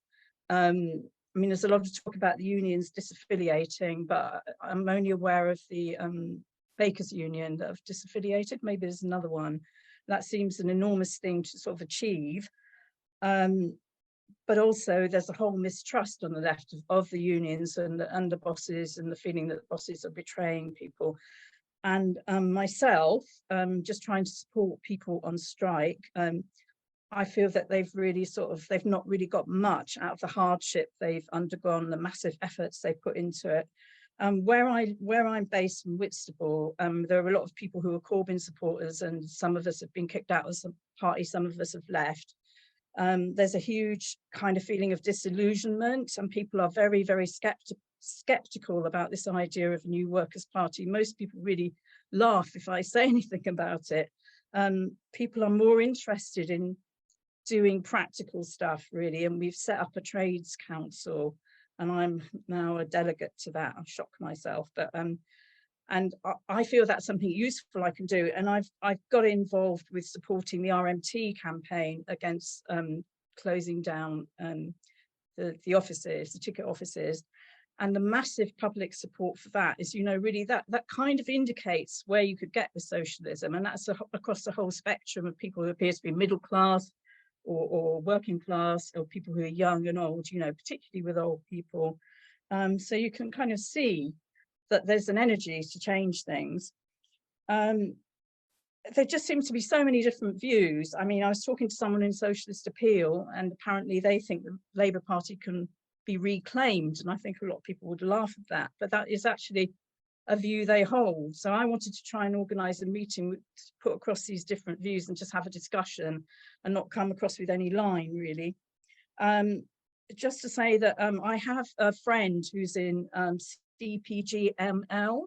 I mean, there's a lot of talk about the unions disaffiliating, but I'm only aware of the Bakers Union that have disaffiliated. Maybe there's another one. That seems an enormous thing to sort of achieve. But also there's a whole mistrust on the left of the unions and the underbosses, and the feeling that the bosses are betraying people. And myself, just trying to support people on strike, I feel that they've not really got much out of the hardship they've undergone, the massive efforts they put into it. Where I'm based in Whitstable, there are a lot of people who are Corbyn supporters, and some of us have been kicked out of the party, some of us have left. There's a huge kind of feeling of disillusionment, and people are very, very skeptical about this idea of a new workers' party. Most people really laugh if I say anything about it. People are more interested in doing practical stuff, really, and we've set up a trades council, and I'm now a delegate to that. I'm shocked myself, but and I feel that's something useful I can do. And I've got involved with supporting the RMT campaign against closing down the offices, the ticket offices, and the massive public support for that is, you know, really that kind of indicates where you could get with socialism, and that's across the whole spectrum of people who appear to be middle class or working class, or people who are young and old, you know, particularly with old people. So you can kind of see that there's an energy to change things. There just seems to be so many different views. I mean, I was talking to someone in Socialist Appeal, and apparently they think the Labour Party can be reclaimed, and I think a lot of people would laugh at that, but that is actually a view they hold. So I wanted to try and organise a meeting to put across these different views and just have a discussion and not come across with any line, really. Just to say that I have a friend who's in CPGML.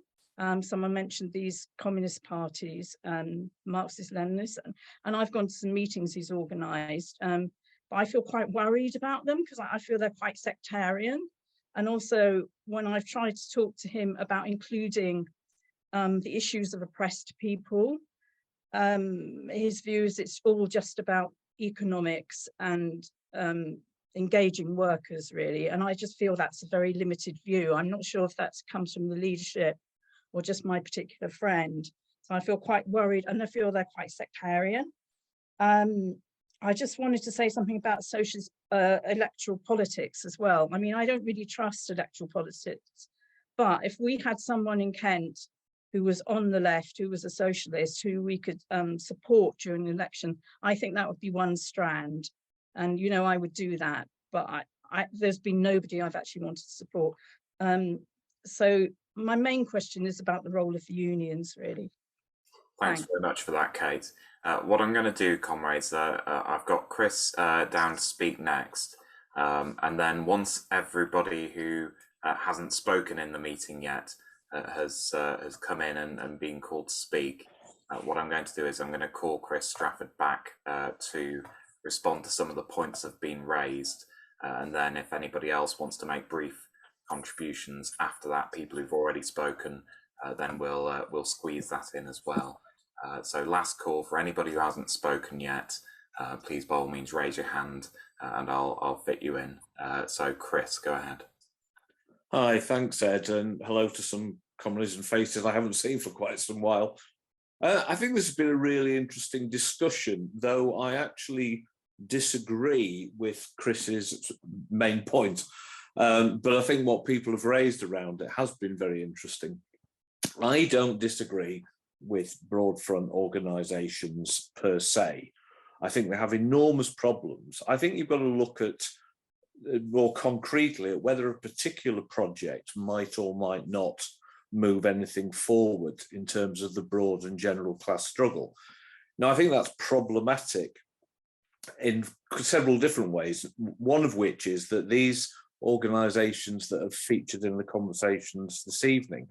Someone mentioned these communist parties, Marxist Leninists, and I've gone to some meetings he's organised, but I feel quite worried about them because I feel they're quite sectarian. And also, when I've tried to talk to him about including the issues of oppressed people, his view is it's all just about economics and engaging workers, really. And I just feel that's a very limited view. I'm not sure if that comes from the leadership or just my particular friend. So I feel quite worried, and I feel they're quite sectarian. I just wanted to say something about socialist electoral politics as well. I mean, I don't really trust electoral politics, but if we had someone in Kent who was on the left, who was a socialist, who we could support during the election, I think that would be one strand. And, you know, I would do that, but there's been nobody I've actually wanted to support. So my main question is about the role of the unions, really. Thanks very much for that, Kate. What I'm going to do, comrades, I've got Chris down to speak next. And then once everybody who hasn't spoken in the meeting yet has come in and been called to speak, what I'm going to do is I'm going to call Chris Strafford back to respond to some of the points that have been raised. And then if anybody else wants to make brief contributions after that, people who've already spoken, then we'll squeeze that in as well. So last call for anybody who hasn't spoken yet. Please, by all means, raise your hand and I'll fit you in. So Chris, go ahead. Hi, thanks, Ed, and hello to some comrades and faces I haven't seen for quite some while. I think this has been a really interesting discussion, though I actually disagree with Chris's main point. But I think what people have raised around it has been very interesting. I don't disagree with broad front organisations per se. I think they have enormous problems. I think you've got to look at more concretely at whether a particular project might or might not move anything forward in terms of the broad and general class struggle. Now, I think that's problematic in several different ways, one of which is that these organisations that have featured in the conversations this evening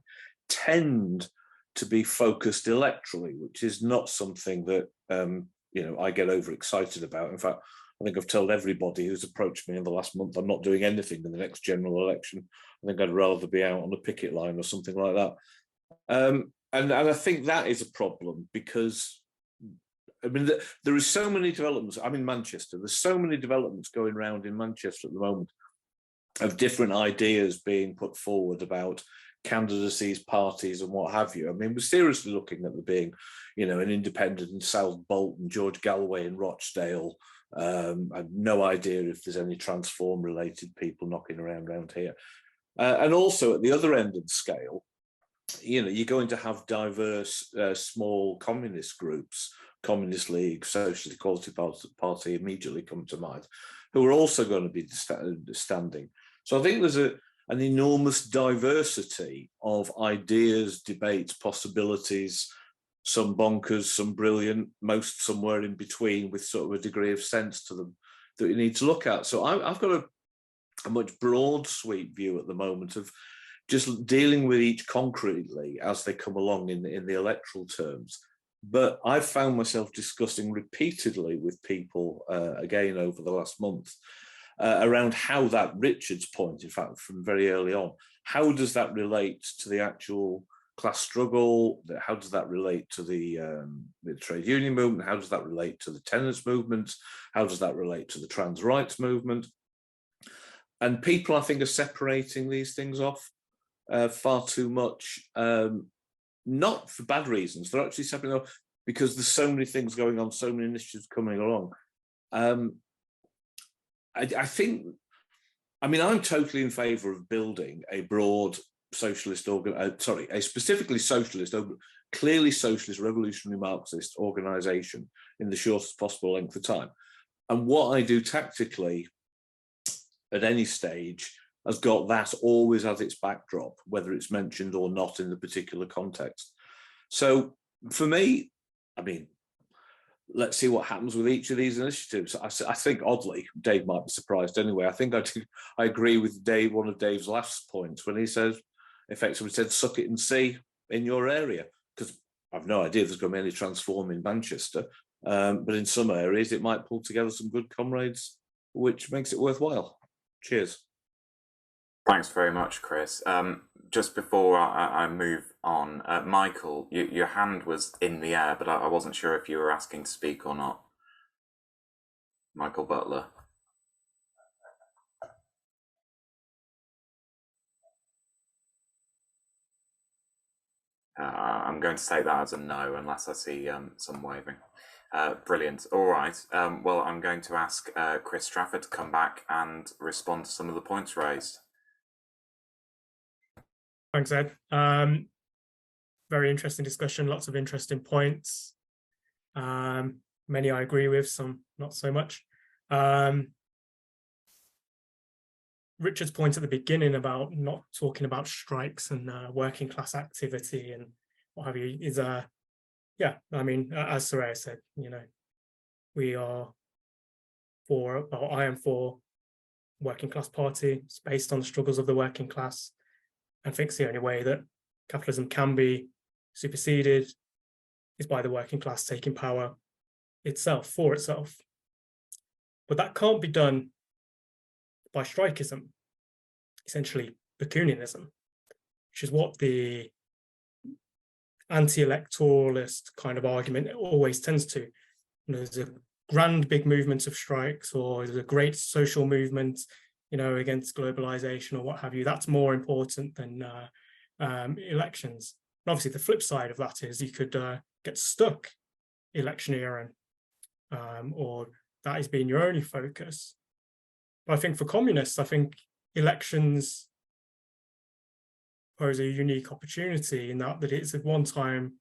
tend to be focused electorally, which is not something that you know, I get overexcited about. In fact, I think I've told everybody who's approached me in the last month I'm not doing anything in the next general election. I think I'd rather be out on a picket line or something like that. And I think that is a problem because, I mean, there is so many developments. I'm in Manchester. There's so many developments going around in Manchester at the moment of different ideas being put forward about candidacies, parties, and what have you. I mean, we're seriously looking at there being, you know, an independent in South Bolton, George Galloway in Rochdale. I've no idea if there's any transform-related people knocking around here. And also at the other end of the scale, you know, you're going to have diverse small communist groups, Communist League, Socialist Equality Party immediately come to mind, who are also going to be standing. So I think there's an enormous diversity of ideas, debates, possibilities, some bonkers, some brilliant, most somewhere in between with sort of a degree of sense to them that you need to look at. So I've got a much broad sweep view at the moment of just dealing with each concretely as they come along in the electoral terms. But I've found myself discussing repeatedly with people, again over the last month, around how that Richard's point, in fact, from very early on, how does that relate to the actual class struggle? How does that relate to the trade union movement? How does that relate to the tenants movement? How does that relate to the trans rights movement? And people, I think, are separating these things off far too much, not for bad reasons. They're actually separating off because there's so many things going on, so many initiatives coming along. I think, I mean, I'm totally in favour of building a broad socialist a specifically socialist, clearly socialist, revolutionary Marxist organisation in the shortest possible length of time. And what I do tactically at any stage has got that always as its backdrop, whether it's mentioned or not in the particular context. So for me, I mean, let's see what happens with each of these initiatives. I think, oddly, Dave might be surprised anyway. I think I agree with Dave, one of Dave's last points, when he says, effectively said, suck it and see in your area. Because I've no idea if there's going to be any transform in Manchester, but in some areas it might pull together some good comrades, which makes it worthwhile. Cheers. Thanks very much, Chris. Just before I move on, Michael, your hand was in the air, but I wasn't sure if you were asking to speak or not. Michael Butler. I'm going to take that as a no, unless I see some waving. Brilliant. All right. Well, I'm going to ask Chris Strafford to come back and respond to some of the points raised. Thanks, Ed. Very interesting discussion, lots of interesting points. Many I agree with, some not so much. Richard's point at the beginning about not talking about strikes and working class activity and what have you is, yeah, I mean, as Soraya said, you know, we are for, or I am for working class party. It's based on the struggles of the working class. I think the only way that capitalism can be superseded is by the working class taking power itself, for itself. But that can't be done by strikeism, essentially Bakuninism, which is what the anti-electoralist kind of argument always tends to. You know, there's a grand big movement of strikes, or there's a great social movement, you know, against globalization or what have you. That's more important than elections. And obviously, the flip side of that is you could get stuck electioneering, or that has been your only focus. But I think for communists, I think elections pose a unique opportunity in that it's at one time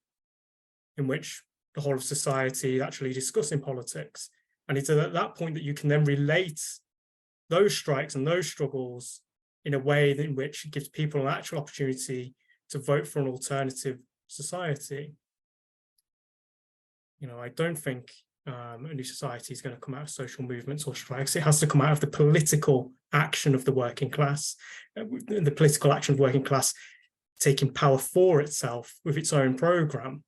in which the whole of society actually discussing politics. And it's at that point that you can then relate those strikes and those struggles in a way that in which it gives people an actual opportunity to vote for an alternative society. You know, I don't think a new society is going to come out of social movements or strikes. It has to come out of the political action of the working class, the political action of the working class taking power for itself with its own programme.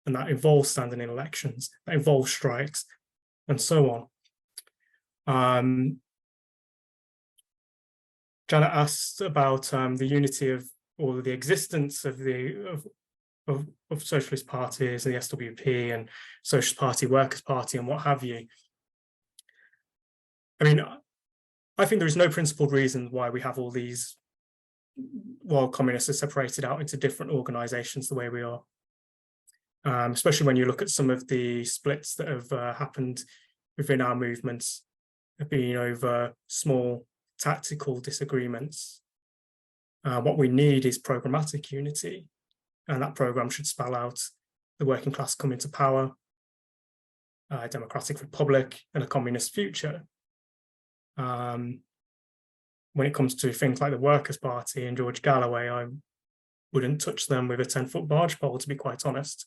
And that involves standing in elections, that involves strikes, and so on. Janet asked about the unity of, or the existence of of socialist parties and the SWP and Socialist Party, Workers' Party, and what have you. I mean, I think there is no principled reason why we have all these, while communists are separated out into different organisations the way we are. Especially when you look at some of the splits that have happened within our movements, have been over small tactical disagreements. What we need is programmatic unity, and that programme should spell out the working class coming to power, a democratic republic, and a communist future. When it comes to things like the Workers' Party and George Galloway, I wouldn't touch them with a 10-foot barge pole, to be quite honest.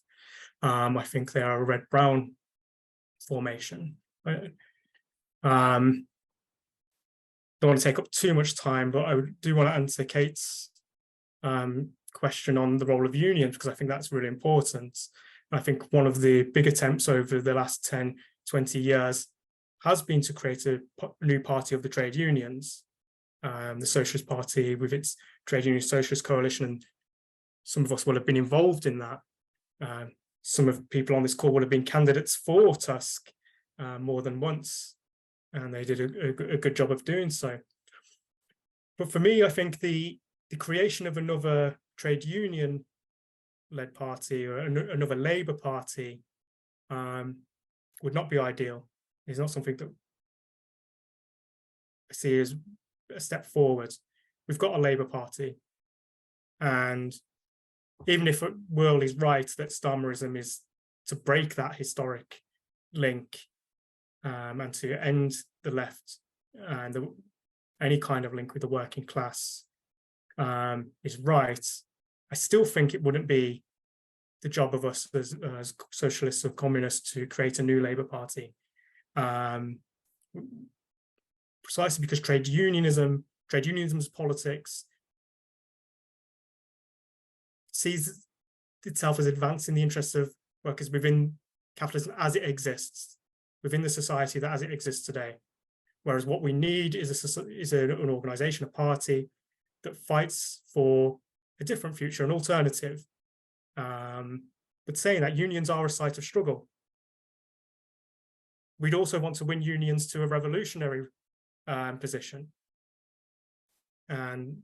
I think they are a red-brown formation. Don't want to take up too much time, but I do want to answer Kate's question on the role of unions, because I think that's really important. I think one of the big attempts over the last 10, 20 years has been to create a new party of the trade unions, the Socialist Party with its Trade Union Socialist Coalition, and some of us will have been involved in that. Some of the people on this call will have been candidates for Tusk more than once, and they did a good job of doing so. But for me, I think the creation of another trade union-led party or another Labour Party would not be ideal. It's not something that I see as a step forward. We've got a Labour Party, and even if Worrell is right that Starmerism is to break that historic link and to end the left and any kind of link with the working class is right, I still think it wouldn't be the job of us as socialists or communists to create a new Labour Party. Precisely because trade unionism's politics sees itself as advancing the interests of workers within capitalism as it exists, within the society that as it exists today. Whereas what we need is an organisation, a party that fights for a different future, an alternative. But saying that, unions are a site of struggle. We'd also want to win unions to a revolutionary position. And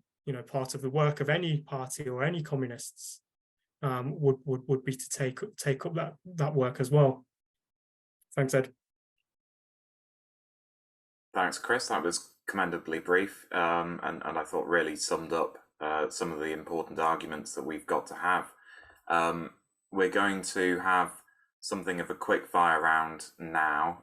part of the work of any party or any communists would be to take up that work as well. Thanks, Ed. Thanks, Chris. That was commendably brief, and I thought really summed up some of the important arguments that we've got to have. We're going to have something of a quick fire round now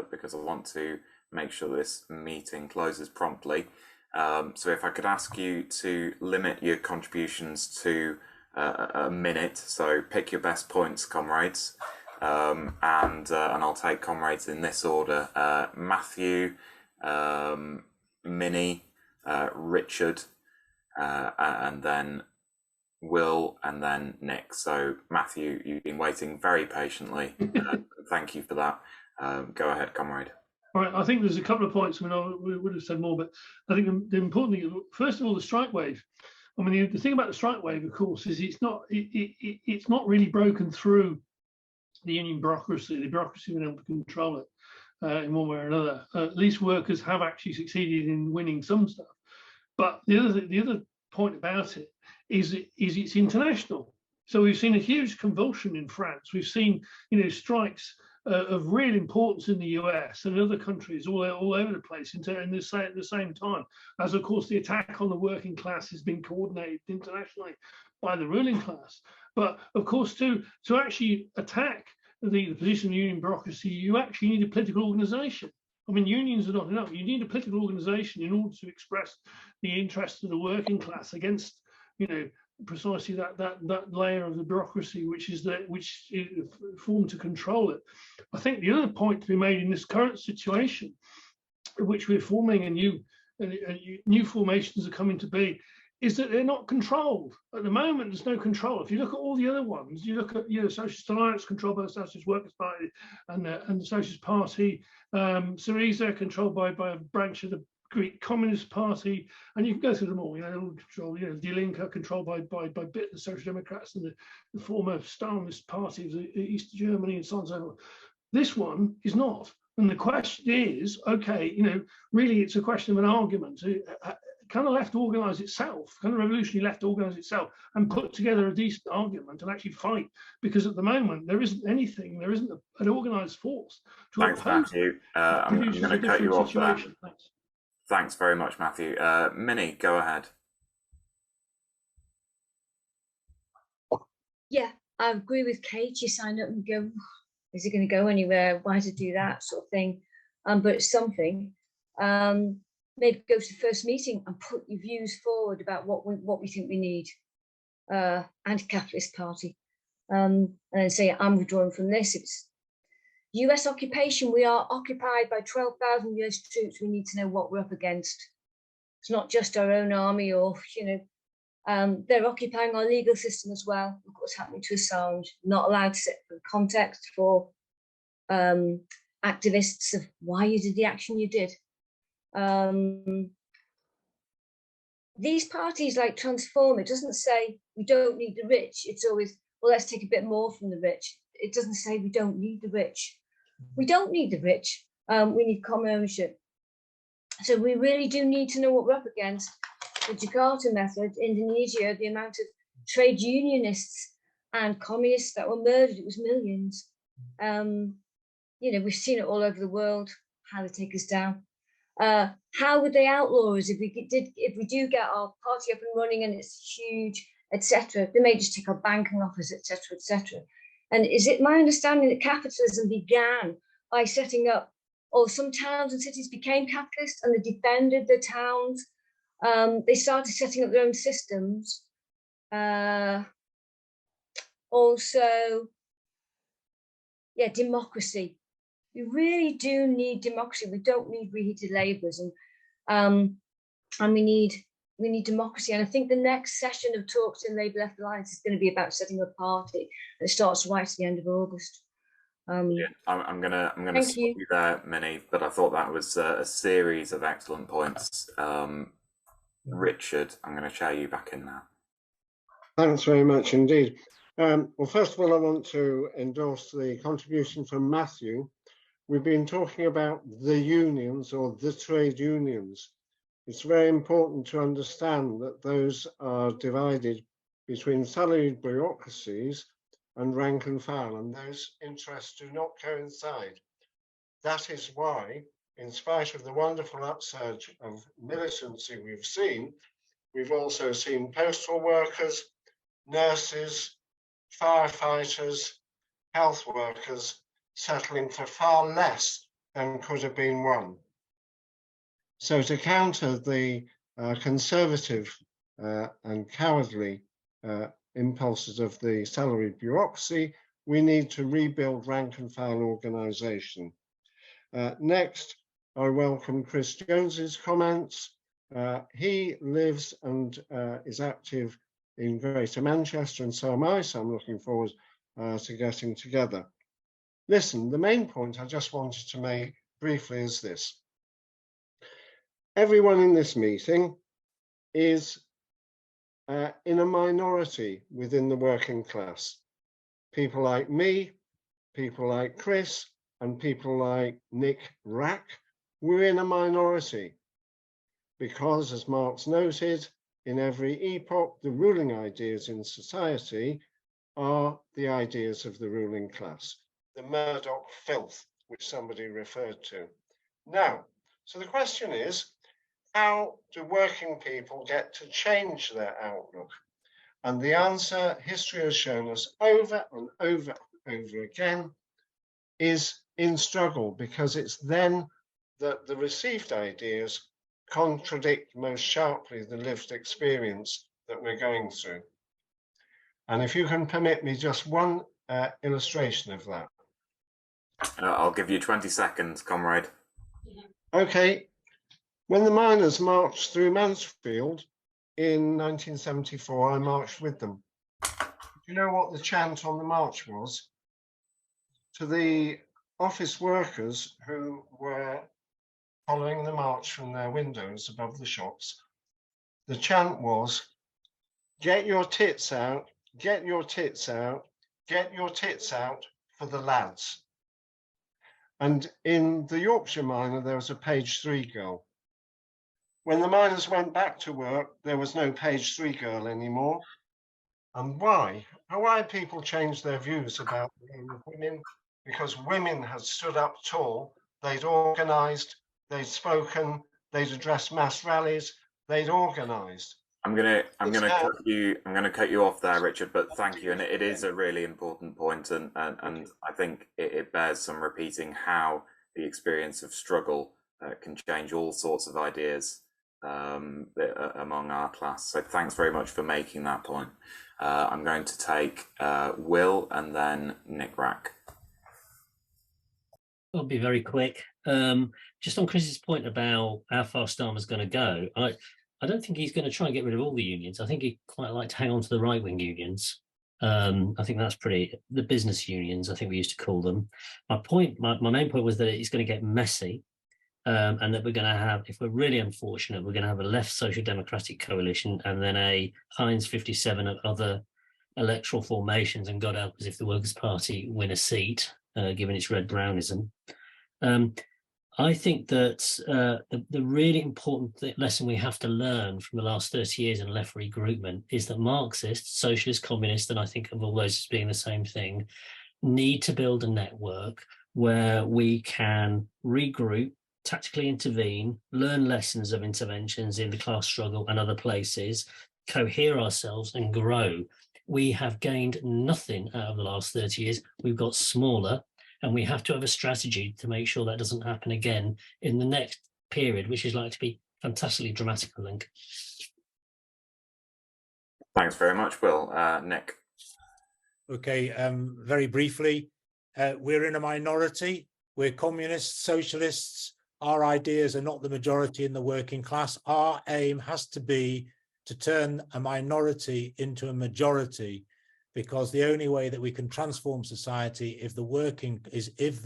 because I want to make sure this meeting closes promptly. So if I could ask you to limit your contributions to a minute, so pick your best points, comrades, and I'll take comrades in this order: Matthew, Minnie, Richard, and then Will, and then Nick. So Matthew, you've been waiting very patiently. Thank you for that. Go ahead, comrade. All right, I think there's a couple of points. I mean, we would have said more, but I think the important thing, first of all, the strike wave. I mean, the thing about the strike wave, of course, is it's not really broken through the union bureaucracy. The bureaucracy been able to control it in one way or another. At least workers have actually succeeded in winning some stuff. But the other point about it is it's international. So we've seen a huge convulsion in France. We've seen strikes of real importance in the US and other countries all over the place at the same time, as of course the attack on the working class has been coordinated internationally by the ruling class. But of course, to actually attack the position of the union bureaucracy, you actually need a political organization. I mean, unions are not enough. You need a political organization in order to express the interests of the working class against, precisely that layer of the bureaucracy which is formed to control it. I think the other point to be made in this current situation, in which we're forming new formations are coming to be, is that they're not controlled. At the moment, there's no control. If you look at all the other ones, you look at Socialist Alliance controlled by the Socialist Workers' Party and the Socialist Party, Syriza controlled by a branch of the Greek Communist Party, and you can go through them all. They all control. Die Linke controlled by the Social Democrats and the former Stalinist party of East Germany and so on and so forth. This one is not. And the question is, okay, really, it's a question of an argument. Can the left organise itself? Can the revolutionary left organise itself and put together a decent argument and actually fight? Because at the moment there isn't anything. There isn't an organised force to Thanks, oppose. Matthew. I'm going to cut you off there. Thanks. Thanks very much, Matthew. Minnie, go ahead. Yeah, I agree with Kate. You sign up and go, is it going to go anywhere? Why does it do that sort of thing? But it's something. Maybe go to the first meeting and put your views forward about what we think we need. Anti-capitalist party. And then say, I'm withdrawing from this. It's US occupation. We are occupied by 12,000 US troops. We need to know what we're up against. It's not just our own army or, They're occupying our legal system as well. Look what's happening to Assange. Not allowed to set the context for activists of why you did the action you did. These parties like Transform, it doesn't say we don't need the rich. It's always, well, let's take a bit more from the rich. It doesn't say we don't need the rich. We don't need the rich. We need common ownership. So we really do need to know what we're up against. The Jakarta method, Indonesia, the amount of trade unionists and communists that were murdered, it was millions. You know, we've seen it all over the world, how they take us down. How would they outlaw us if we do get our party up and running and it's huge, etc.? They may just take our banking offers, etc., etc. And is it my understanding that capitalism began by setting up, or some towns and cities became capitalist and they defended the towns? They started setting up their own systems. Also, yeah, democracy. We really do need democracy. We don't need reheated laborism, and we need democracy. And I think the next session of talks in Labour Left Alliance is going to be about setting up a party. It starts right at the end of August. Yeah, I'm gonna stop you there, Minnie. But I thought that was a series of excellent points. Richard, I'm going to show you back in now. Thanks very much indeed. Well, first of all, I want to endorse the contribution from Matthew. We've been talking about the unions or the trade unions. It's very important to understand that those are divided between salaried bureaucracies and rank and file, and those interests do not coincide. That is why, in spite of the wonderful upsurge of militancy we've also seen postal workers, nurses, firefighters, health workers settling for far less than could have been won. So to counter the conservative and cowardly impulses of the salaried bureaucracy, we need to rebuild rank and file organisation. Next, I welcome Chris Jones's comments. He lives and is active in Greater Manchester, and so am I, so I'm looking forward to getting together. Listen, the main point I just wanted to make briefly is this. Everyone in this meeting is in a minority within the working class. People like me, people like Chris, and people like Nick Rack, we're in a minority because, as Marx noted, in every epoch, the ruling ideas in society are the ideas of the ruling class, the Murdoch filth, which somebody referred to. Now, so the question is, how do working people get to change their outlook? And the answer, history has shown us over and over and over again, is in struggle, because it's then that the received ideas contradict most sharply the lived experience that we're going through. And if you can permit me just one illustration of that. I'll give you 20 seconds, comrade. Okay. When the miners marched through Mansfield in 1974, I marched with them. Do you know what the chant on the march was? To the office workers who were following the march from their windows above the shops, the chant was, "Get your tits out, get your tits out, get your tits out for the lads." And in the Yorkshire Miner, there was a page 3 girl. When the miners went back to work, there was no page 3 girl anymore. And why? Why people changed their views about women? Because women had stood up tall, they'd organised, they'd spoken, they'd addressed mass rallies, they'd organised. I'm gonna cut you off there, Richard, but thank you. And it is a really important point, and I think it bears some repeating how the experience of struggle can change all sorts of ideas among our class. So thanks very much for making that point. I'm going to take Will and then Nick Rack. I'll be very quick. Just on Chris's point about how far Starmer's going to go, I don't think he's going to try and get rid of all the unions. I think he'd quite like to hang on to the right-wing unions. I think that's the business unions, I think we used to call them. My main point was that it's going to get messy, and that we're going to have, if we're really unfortunate, we're going to have a left social democratic coalition and then a Heinz 57 of other electoral formations, and God help us if the Workers' Party win a seat, given its red-brownism. I think that the really important lesson we have to learn from the last 30 years in left regroupment is that Marxists, socialists, communists, and I think of all those as being the same thing, need to build a network where we can regroup, tactically intervene, learn lessons of interventions in the class struggle and other places, cohere ourselves and grow. We have gained nothing out of the last 30 years. We've got smaller, and we have to have a strategy to make sure that doesn't happen again in the next period, which is likely to be fantastically dramatic, I think. Thanks very much, Will. Nick. Okay, very briefly, we're in a minority. We're communists, socialists. Our ideas are not the majority in the working class. Our aim has to be to turn a minority into a majority, because the only way that we can transform society if the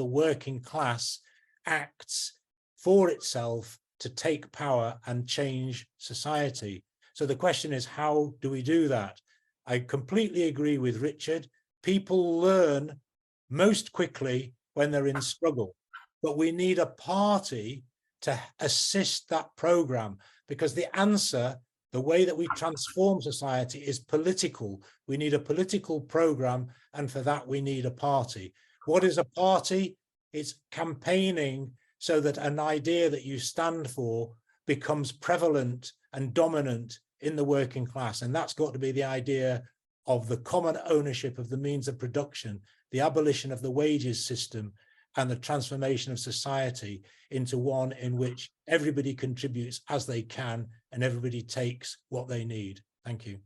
working class acts for itself to take power and change society. So the question is, how do we do that? I completely agree with Richard. People learn most quickly when they're in struggle, but we need a party to assist that program, because the answer, the way that we transform society, is political. We need a political program, and for that we need a party. What is a party? It's campaigning so that an idea that you stand for becomes prevalent and dominant in the working class. And that's got to be the idea of the common ownership of the means of production, the abolition of the wages system, and the transformation of society into one in which everybody contributes as they can and everybody takes what they need. Thank you.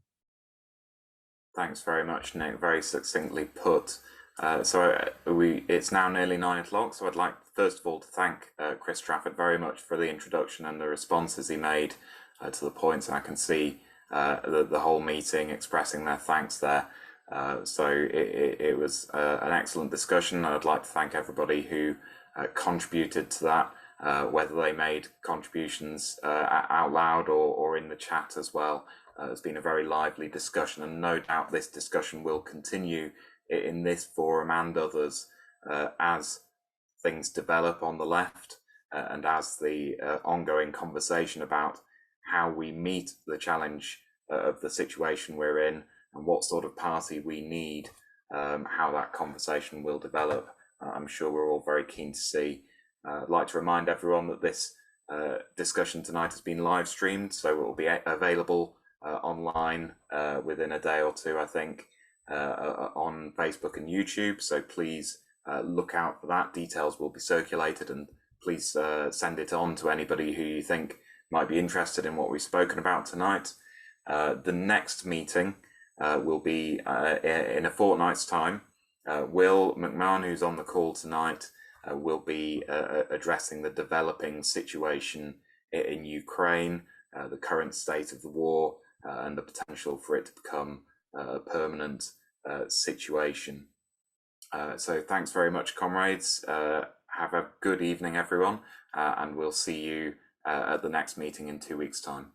Thanks very much, Nick. Very succinctly put. It's now nearly 9 o'clock, so I'd like first of all to thank Chris Trafford very much for the introduction and the responses he made to the points. And I can see the whole meeting expressing their thanks there. It was an excellent discussion. I'd like to thank everybody who contributed to that, whether they made contributions out loud or in the chat as well. It's been a very lively discussion, and no doubt this discussion will continue in this forum and others as things develop on the left and as the ongoing conversation about how we meet the challenge of the situation we're in and what sort of party we need, how that conversation will develop. I'm sure we're all very keen to see. I'd like to remind everyone that this discussion tonight has been live streamed, so it will be available online within a day or two, I think, on Facebook and YouTube. So please look out for that. Details will be circulated, and please send it on to anybody who you think might be interested in what we've spoken about tonight. The next meeting will be in a fortnight's time. Will McMahon, who's on the call tonight, will be addressing the developing situation in Ukraine, the current state of the war, and the potential for it to become a permanent situation. So thanks very much, comrades. Have a good evening, everyone, and we'll see you at the next meeting in 2 weeks' time.